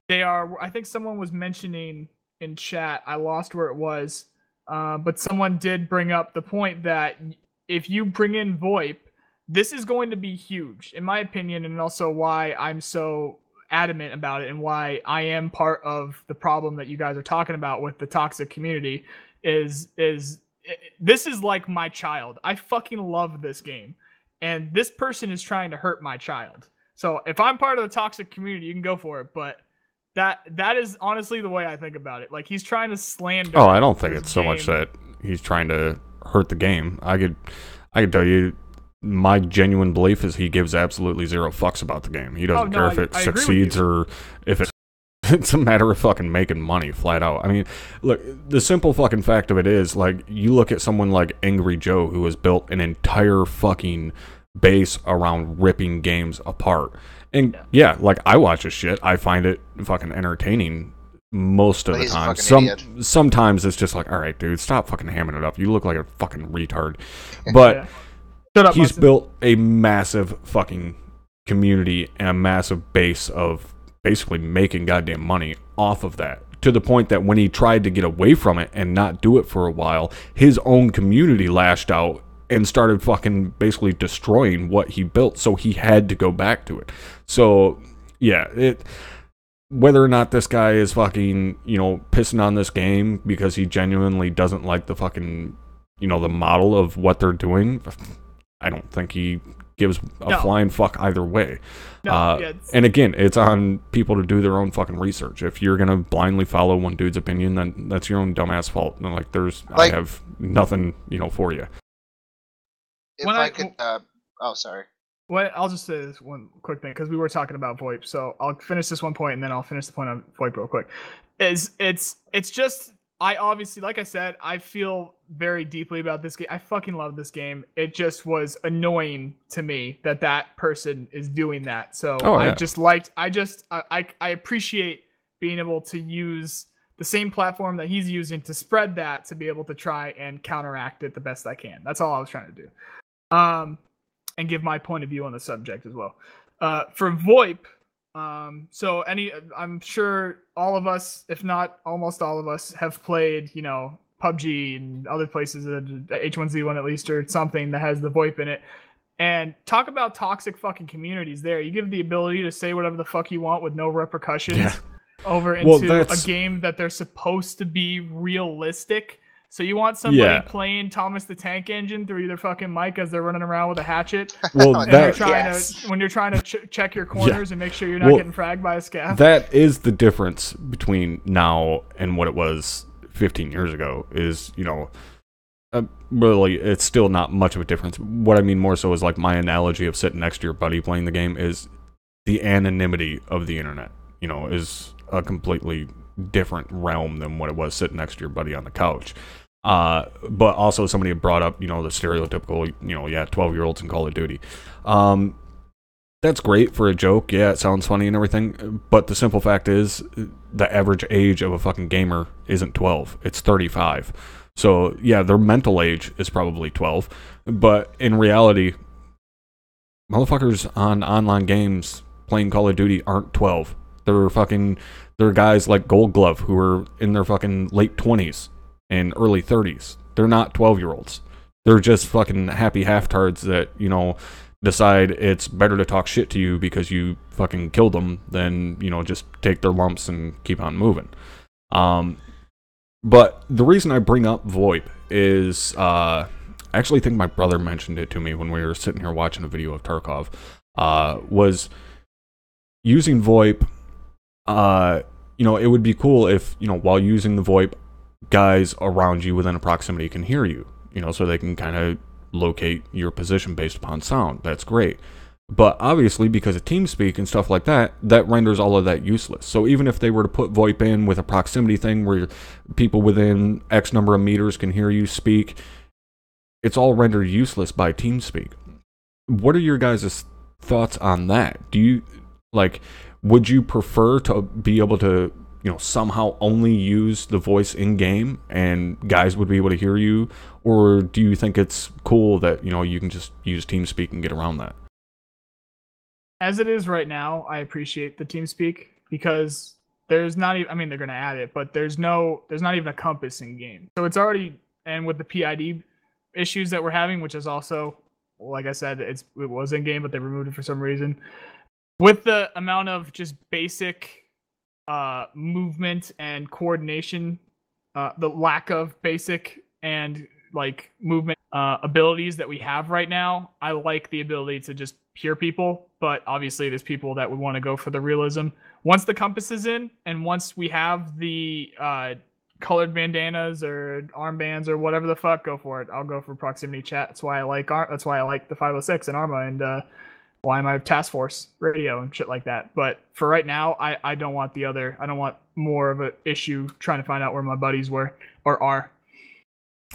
I think someone was mentioning in chat, I lost where it was, but someone did bring up the point that if you bring in VoIP, this is going to be huge, in my opinion, and also why I'm so adamant about it and why I am part of the problem that you guys are talking about with the toxic community is this is like my child. I fucking love this game, and this person is trying to hurt my child. So if I'm part of the toxic community, you can go for it, but that is honestly the way I think about it. Like, he's trying to slander. Oh, I don't think it's so much that he's trying to hurt the game. I could tell you, my genuine belief is he gives absolutely zero fucks about the game. He doesn't care if it succeeds or if it's a matter of fucking making money flat out. I mean, look, the simple fucking fact of it is, like, you look at someone like Angry Joe, who has built an entire fucking base around ripping games apart. And yeah, like, I watch his shit. I find it fucking entertaining most of the time. Sometimes it's just like, all right, dude, stop fucking hamming it up. You look like a fucking retard. But yeah. Shut up, he's Hudson. built a massive fucking community and a massive base of basically making goddamn money off of that, to the point that when he tried to get away from it and not do it for a while, his own community lashed out and started fucking basically destroying what he built, so he had to go back to it. So yeah, whether or not this guy is fucking, you know, pissing on this game because he genuinely doesn't like the fucking, you know, the model of what they're doing, I don't think he gives a flying fuck either way. And again, it's on people to do their own fucking research. If you're gonna blindly follow one dude's opinion, then that's your own dumbass fault. And like, I have nothing, you know, for you. If I could, oh, sorry. Well, I'll just say this one quick thing, because we were talking about VoIP, so I'll finish this one point and then I'll finish the point on VoIP real quick. It's just, I obviously, like I said, I feel very deeply about this game. I fucking love this game. It just was annoying to me that person is doing that. So I appreciate being able to use the same platform that he's using to spread that, to be able to try and counteract it the best I can. That's all I was trying to do. And give my point of view on the subject as well. For VoIP, I'm sure all of us, if not almost all of us, have played, you know, PUBG and other places, H1Z1 at least, or something that has the VoIP in it. And talk about toxic fucking communities there. You give the ability to say whatever the fuck you want with no repercussions. over Well, into that's- a game that they're supposed to be realistic. So you want somebody playing Thomas the Tank Engine through their fucking mic as they're running around with a hatchet. Well, And that when you're trying to check your corners and make sure you're not getting fragged by a scav. That is the difference between now and what it was 15 years ago. Is really, it's still not much of a difference. What I mean more so is like my analogy of sitting next to your buddy playing the game is the anonymity of the internet. Is a completely different realm than what it was sitting next to your buddy on the couch. But also somebody had brought up, the stereotypical, 12-year-olds in Call of Duty. That's great for a joke. Yeah, it sounds funny and everything. But the simple fact is the average age of a fucking gamer isn't 12. It's 35. So, yeah, their mental age is probably 12. But in reality, motherfuckers on online games playing Call of Duty aren't 12. They're guys like Gold Glove who are in their fucking late 20s and early 30s. They're not 12-year-olds. They're just fucking happy half-tards that, decide it's better to talk shit to you because you fucking killed them than, just take their lumps and keep on moving. But the reason I bring up VoIP is, I actually think my brother mentioned it to me when we were sitting here watching a video of Tarkov, was using VoIP. It would be cool if, while using the VoIP, guys around you within a proximity can hear you, so they can kind of locate your position based upon sound. That's great. But obviously, because of TeamSpeak and stuff like that, that renders all of that useless. So even if they were to put VoIP in with a proximity thing where people within X number of meters can hear you speak, it's all rendered useless by TeamSpeak. What are your guys' thoughts on that? Do you, would you prefer to be able to, somehow only use the voice in-game and guys would be able to hear you? Or do you think it's cool that, you can just use TeamSpeak and get around that? As it is right now, I appreciate the TeamSpeak because there's not even, they're going to add it, but there's not even a compass in game. So it's already, and with the PID issues that we're having, which is also, like I said, it was in game, but they removed it for some reason. With the amount of just basic movement and coordination, the lack of basic and movement abilities that we have right now, I like the ability to just hear people, but obviously there's people that would want to go for the realism. Once the compass is in, and once we have the colored bandanas or armbands or whatever the fuck, go for it. I'll go for proximity chat. That's why I like the 506 and ArmA, and why am I task force radio and shit like that. But for right now, I don't want I don't want more of an issue trying to find out where my buddies were or are.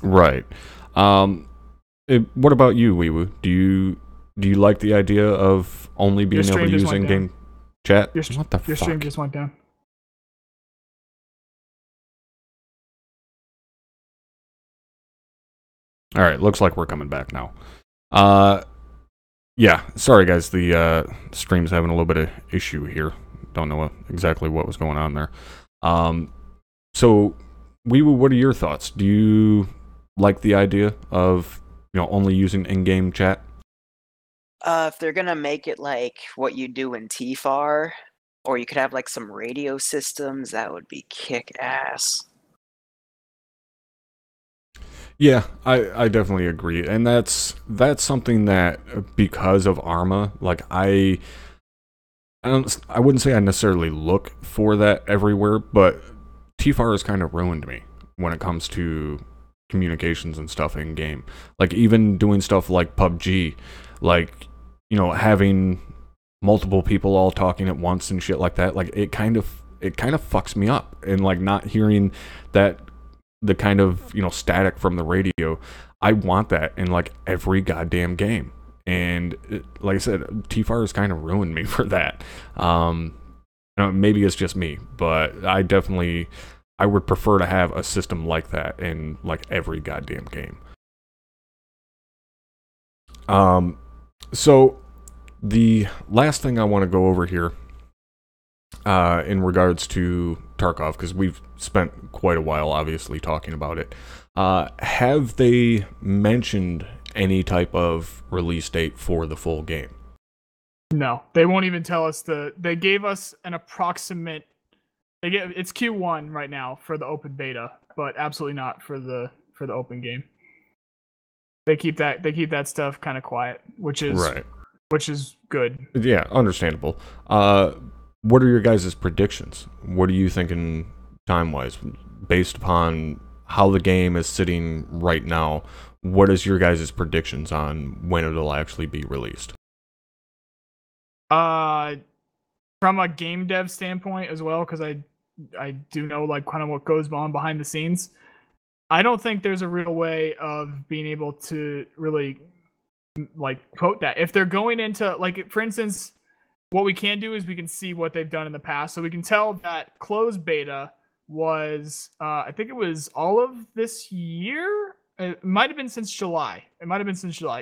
Right. What about you, Weewoo? Do you like the idea of only being able to use in-game chat? What the fuck? Your stream just went down. All right, looks like we're coming back now. Yeah, sorry guys, the stream's having a little bit of issue here. Don't know exactly what was going on there. So, Weewoo, what are your thoughts? Do you like the idea of only using in-game chat? If they're gonna make it like what you do in TFAR, or you could have some radio systems, that would be kick-ass. Yeah, I definitely agree, and that's something that, because of ArmA, I wouldn't say I necessarily look for that everywhere, but TFAR has kind of ruined me when it comes to communications and stuff in game. Even doing stuff like PUBG, having multiple people all talking at once and shit like that, it kind of fucks me up, and not hearing that, the kind of static from the radio. I want that in every goddamn game, and like I said, TFAR has kind of ruined me for that. Maybe it's just me, but I would prefer to have a system like that in every goddamn game. So the last thing I want to go over here, in regards to Tarkov, because we've spent quite a while obviously talking about it, have they mentioned any type of release date for the full game? No, they won't even tell us they gave us an approximate It's Q1 right now for the open beta, but absolutely not for the open game. They keep that stuff kind of quiet, which is good. Yeah, understandable. What are your guys' predictions? What are you thinking time-wise, based upon how the game is sitting right now? What is your guys' predictions on when it'll actually be released? From a game dev standpoint as well, because I do know like kind of what goes on behind the scenes. I don't think there's a real way of being able to really like quote that. If they're going into like, for instance, what we can do is we can see what they've done in the past, so we can tell that closed beta was I think it was all of this year. It might have been since July.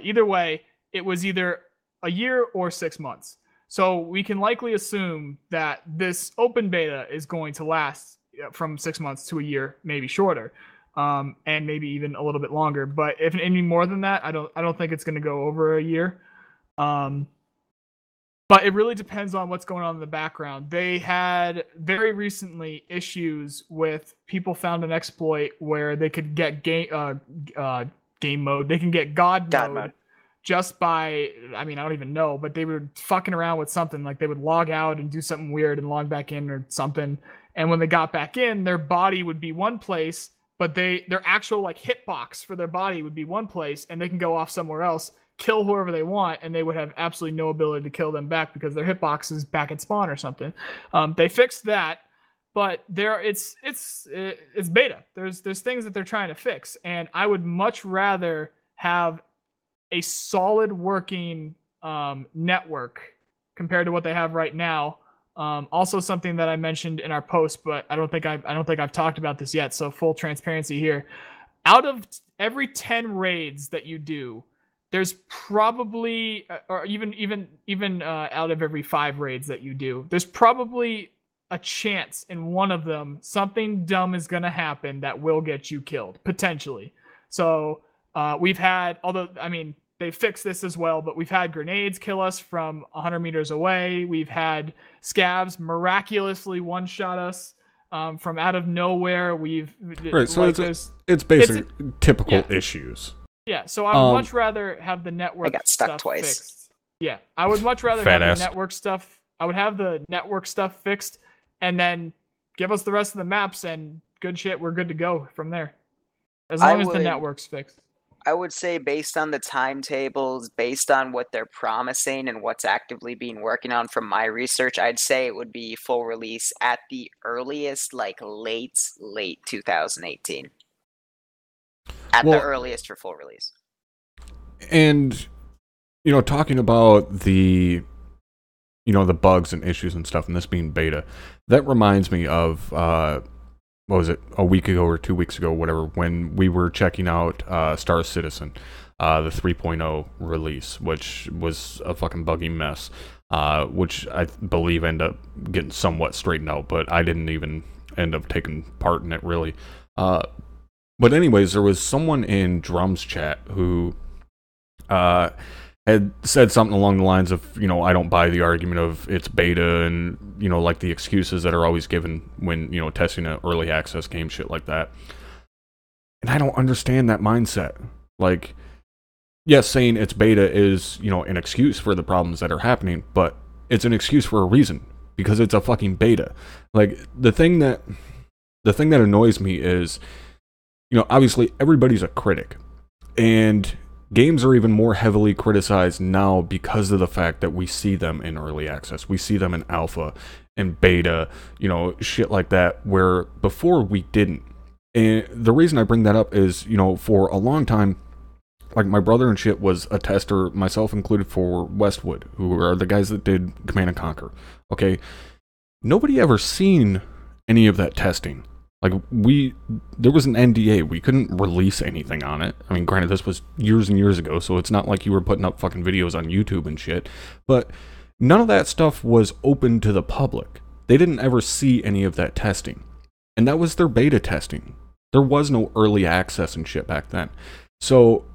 Either way, it was either a year or 6 months. So we can likely assume that this open beta is going to last from 6 months to a year, maybe shorter, and maybe even a little bit longer. But if any more than that, I don't think it's going to go over a year. But it really depends on what's going on in the background. They had very recently issues with people found an exploit where they could get game mode. They can get God mode just by, I don't even know, but they were fucking around with something. Like they would log out and do something weird and log back in or something. And when they got back in, their body would be one place, but their actual like hitbox for their body would be one place, and they can go off somewhere else, kill whoever they want, and they would have absolutely no ability to kill them back because their hitbox is back at spawn or something. They fixed that, but it's beta. There's things that they're trying to fix, and I would much rather have a solid working network compared to what they have right now. Also, something that I mentioned in our post, but I don't think I've talked about this yet. So full transparency here. Out of every 10 raids that you do, there's probably, or even out of every 5 raids that you do, there's probably a chance in one of them something dumb is gonna happen that will get you killed potentially. So we've had, although they fixed this as well, but we've had grenades kill us from 100 meters away. We've had scavs miraculously one-shot us from out of nowhere. Right, so it's basically typical issues. Yeah, so I would much rather have the network stuff fixed. Yeah, I would much rather have the network stuff. I would have the network stuff fixed, and then give us the rest of the maps, and good shit, we're good to go from there. As long as the network's fixed. I would say based on the timetables, based on what they're promising and what's actively being working on from my research, I'd say it would be full release at the earliest, like late 2018. The earliest for full release. And, talking about the bugs and issues and stuff, and this being beta, that reminds me of, what was it, a week ago or 2 weeks ago, whatever, when we were checking out Star Citizen, the 3.0 release, which was a fucking buggy mess, which I believe ended up getting somewhat straightened out, but I didn't even end up taking part in it, really. But anyways, there was someone in Drum's chat who had said something along the lines of, I don't buy the argument of it's beta and, like the excuses that are always given when, testing an early access game, shit like that. And I don't understand that mindset. Like, yes, saying it's beta is, an excuse for the problems that are happening, but it's an excuse for a reason, because it's a fucking beta. Like, the thing that annoys me is, obviously everybody's a critic, and games are even more heavily criticized now because of the fact that we see them in early access. We see them in alpha and beta, shit like that, where before we didn't. And the reason I bring that up is, for a long time, like my brother and shit was a tester, myself included, for Westwood, who are the guys that did Command & Conquer. Okay? Nobody ever seen any of that testing. Like, there was an NDA. We couldn't release anything on it. Granted, this was years and years ago, so it's not like you were putting up fucking videos on YouTube and shit. But none of that stuff was open to the public. They didn't ever see any of that testing. And that was their beta testing. There was no early access and shit back then. So,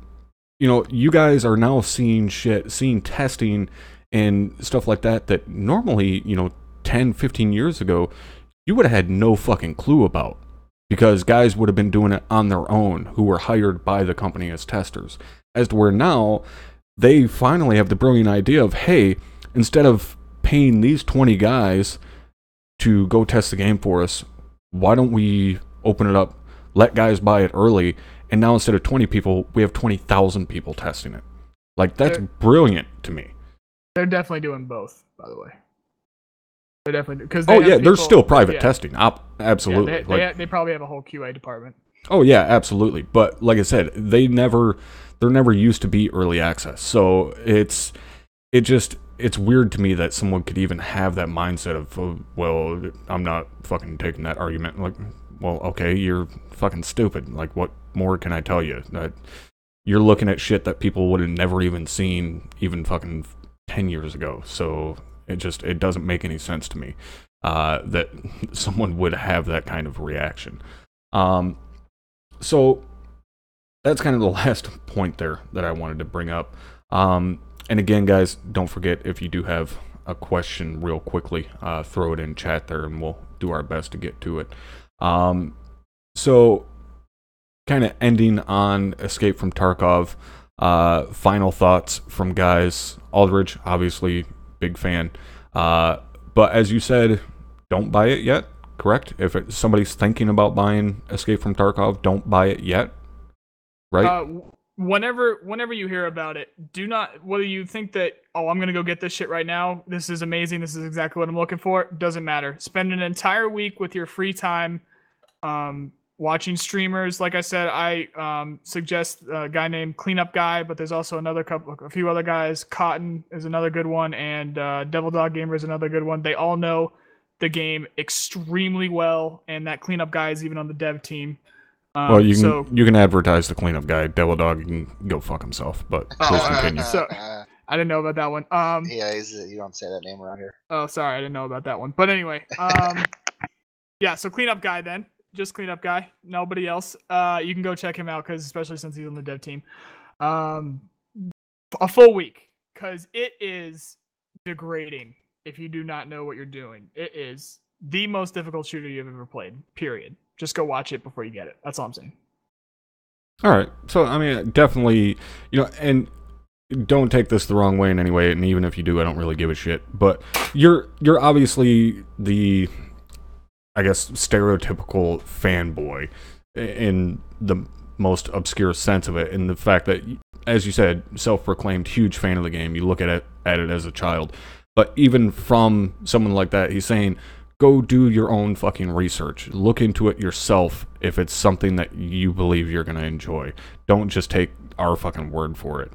you guys are now seeing testing and stuff like that normally, 10, 15 years ago, you would have had no fucking clue about, because guys would have been doing it on their own who were hired by the company as testers. As to where now they finally have the brilliant idea of, hey, instead of paying these 20 guys to go test the game for us, why don't we open it up, let guys buy it early, and now instead of 20 people, we have 20,000 people testing it. Like, that's brilliant to me. They're definitely doing both, by the way. They're definitely because there's still private testing. Absolutely. Yeah, they probably have a whole QA department. Oh yeah, absolutely. But like I said, they're never used to be early access. So it's weird to me that someone could even have that mindset of, oh, well, I'm not fucking taking that argument. Like, well, okay, you're fucking stupid. Like, what more can I tell you? That you're looking at shit that people would have never even seen even fucking 10 years ago. So it doesn't make any sense to me that someone would have that kind of reaction. So that's kind of the last point there that I wanted to bring up. And again, guys, don't forget, if you do have a question real quickly, throw it in chat there and we'll do our best to get to it. So kind of ending on Escape from Tarkov, final thoughts from guys. Aldridge, obviously, big fan. But as you said, don't buy it yet, correct? If somebody's thinking about buying Escape from Tarkov, don't buy it yet, right? Whenever you hear about it, do not, whether you think that, oh, I'm going to go get this shit right now, this is amazing, this is exactly what I'm looking for, doesn't matter. Spend an entire week with your free time watching streamers. Like I said, I suggest a guy named Cleanup Guy, but there's also a few other guys. Cotton is another good one, and Devil Dog Gamer is another good one. They all know the game extremely well, and that Cleanup Guy is even on the dev team. Well, you can advertise the Cleanup Guy. Devil Dog can go fuck himself, but please continue. So, I didn't know about that one. Yeah, you don't say that name around here. Oh, sorry, I didn't know about that one. But anyway, yeah, so Cleanup Guy then. Just Cleanup Guy, nobody else. You can go check him out, because especially since he's on the dev team. A full week, because it is degrading if you do not know what you're doing. It is the most difficult shooter you've ever played, period. Just go watch it before you get it. That's all I'm saying. All right. So, I mean, definitely, and don't take this the wrong way in any way, and even if you do, I don't really give a shit. But you're obviously the, I guess, stereotypical fanboy in the most obscure sense of it, in the fact that, as you said, self-proclaimed huge fan of the game. You look at it as a child. But even from someone like that, he's saying, go do your own fucking research. Look into it yourself if it's something that you believe you're going to enjoy. Don't just take our fucking word for it.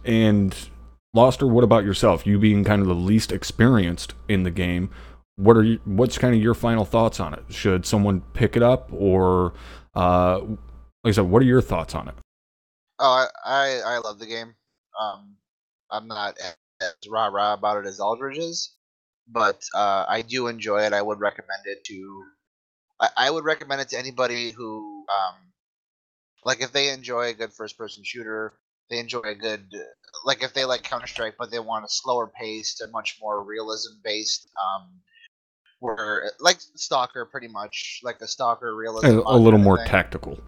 And Loster, what about yourself? You being kind of the least experienced in the game, what's kind of your final thoughts on it? Should someone pick it up, or like I said, what are your thoughts on it? Oh, I love the game. I'm not as rah-rah about it as Aldridge is, but I do enjoy it. I would recommend it to anybody who like, if they enjoy a good first-person shooter, they enjoy a good, like, if they like Counter-Strike but they want a slower paced and much more realism-based, where, like Stalker, pretty much like a Stalker realism, A little more tactical.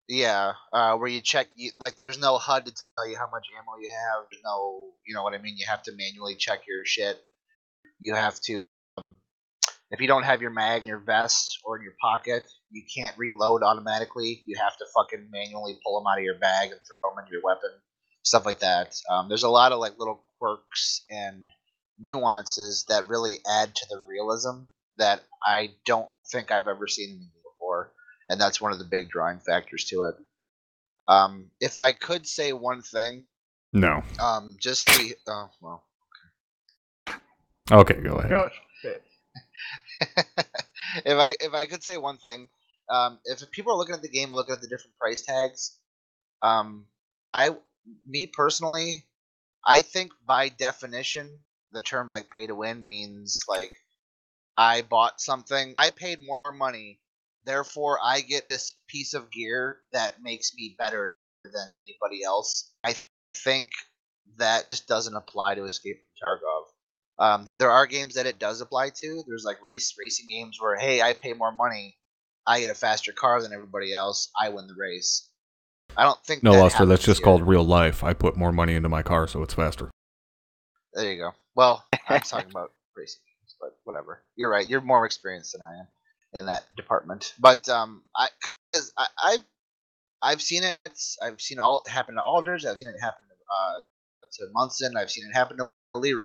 Yeah, where you check, like, there's no HUD to tell you how much ammo you have. There's no, you know what I mean? You have to manually check your shit. You have to, if you don't have your mag in your vest or in your pocket, you can't reload automatically. You have to fucking manually pull them out of your bag and throw them into your weapon. Stuff like that. There's a lot of, like, little quirks and nuances that really add to the realism that I don't think I've ever seen in the game before. And that's one of the big drawing factors to it. If I could say one thing, no. Just the well. Okay, go ahead. Go. If I could say one thing, if people are looking at the game, looking at the different price tags, me personally, I think by definition, the term like pay to win means, like, I bought something, I paid more money. Therefore, I get this piece of gear that makes me better than anybody else. I think that just doesn't apply to Escape from Tarkov. There are games that it does apply to. There's like racing games where, hey, I pay more money, I get a faster car than everybody else, I win the race. I don't think No, that Lester, that's happens just here. called real life. I put more money into my car, so it's faster. There you go. Well, I'm talking about racing games, but whatever. You're right. You're more experienced than I am in that department. But I've seen it. I've seen it all happen to Aldridge. I've seen it happen to Munson. I've seen it happen to Leroy.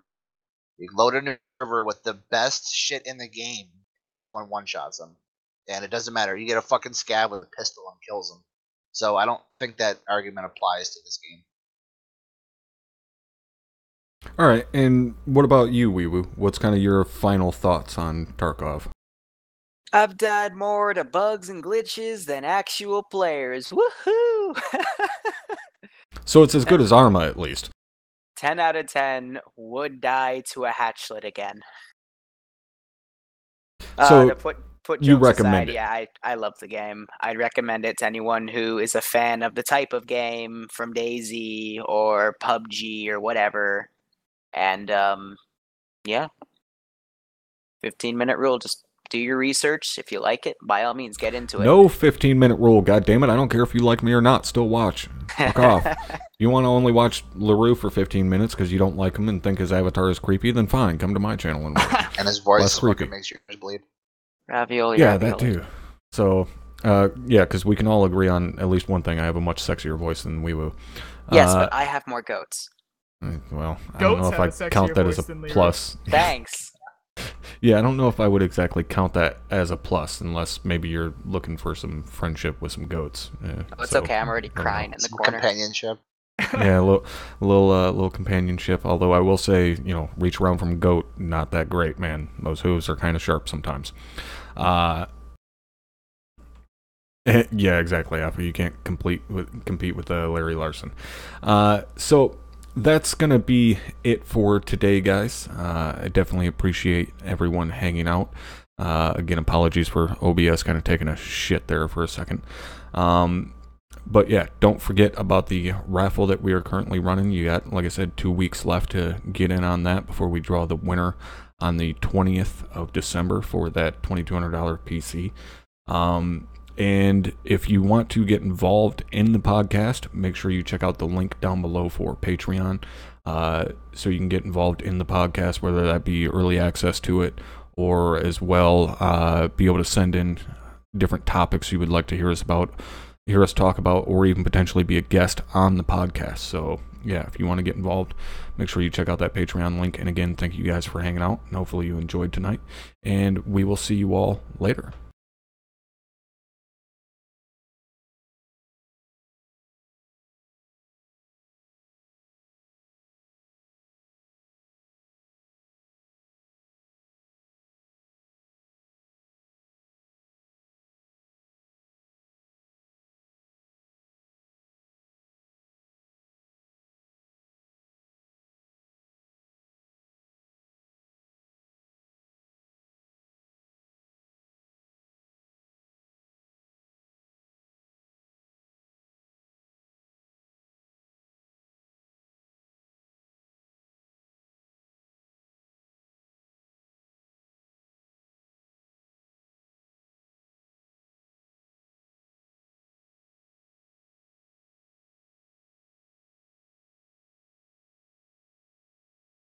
You load a river with the best shit in the game when one shots him, and it doesn't matter. You get a fucking scab with a pistol and kills him. So I don't think that argument applies to this game. All right, and what about you, Weewoo? What's kind of your final thoughts on Tarkov? I've died more to bugs and glitches than actual players. Woohoo! So it's as good as ArmA, at least. 10 out of 10 would die to a hatchlet again. So to put you jokes recommend aside, it? yeah, I love the game. I'd recommend it to anyone who is a fan of the type of game from DayZ or PUBG or whatever. And yeah, 15-minute rule. Just do your research. If you like it, by all means, get into it. No 15-minute rule, goddammit. I don't care if you like me or not. Still watch. Fuck off. You want to only watch LaRue for 15 minutes because you don't like him and think his avatar is creepy, then fine. Come to my channel and watch. And his voice Less creepy. fucking makes your ears bleed. Ravioli. Yeah, ravioli. that too. So, yeah, because we can all agree on at least one thing. I have a much sexier voice than Weewoo. Yes, but I have more goats. Well, I don't know Goats if I have a count sexier that as voice a than Leroy. plus. Thanks. Yeah, I don't know if I would exactly count that as a plus, unless maybe you're looking for some friendship with some goats. Yeah, Oh, it's so, okay. I'm already I don't crying know. in the Some corner. companionship. Yeah, a little companionship. Although I will say, reach around from goat, not that great, man. Those hooves are kind of sharp sometimes. Yeah, exactly. Alpha, you can't compete with Larry Larson. So that's gonna be it for today, guys. I definitely appreciate everyone hanging out. Again, apologies for OBS kind of taking a shit there for a second. But yeah, don't forget about the raffle that we are currently running. You got, like I said, 2 weeks left to get in on that before we draw the winner on the 20th of December for that $2,200 PC. And if you want to get involved in the podcast, make sure you check out the link down below for Patreon, so you can get involved in the podcast, whether that be early access to it or as well be able to send in different topics you would like to hear us talk about, or even potentially be a guest on the podcast. So yeah, if you want to get involved, make sure you check out that Patreon link. And again, thank you guys for hanging out, and hopefully you enjoyed tonight, and we will see you all later.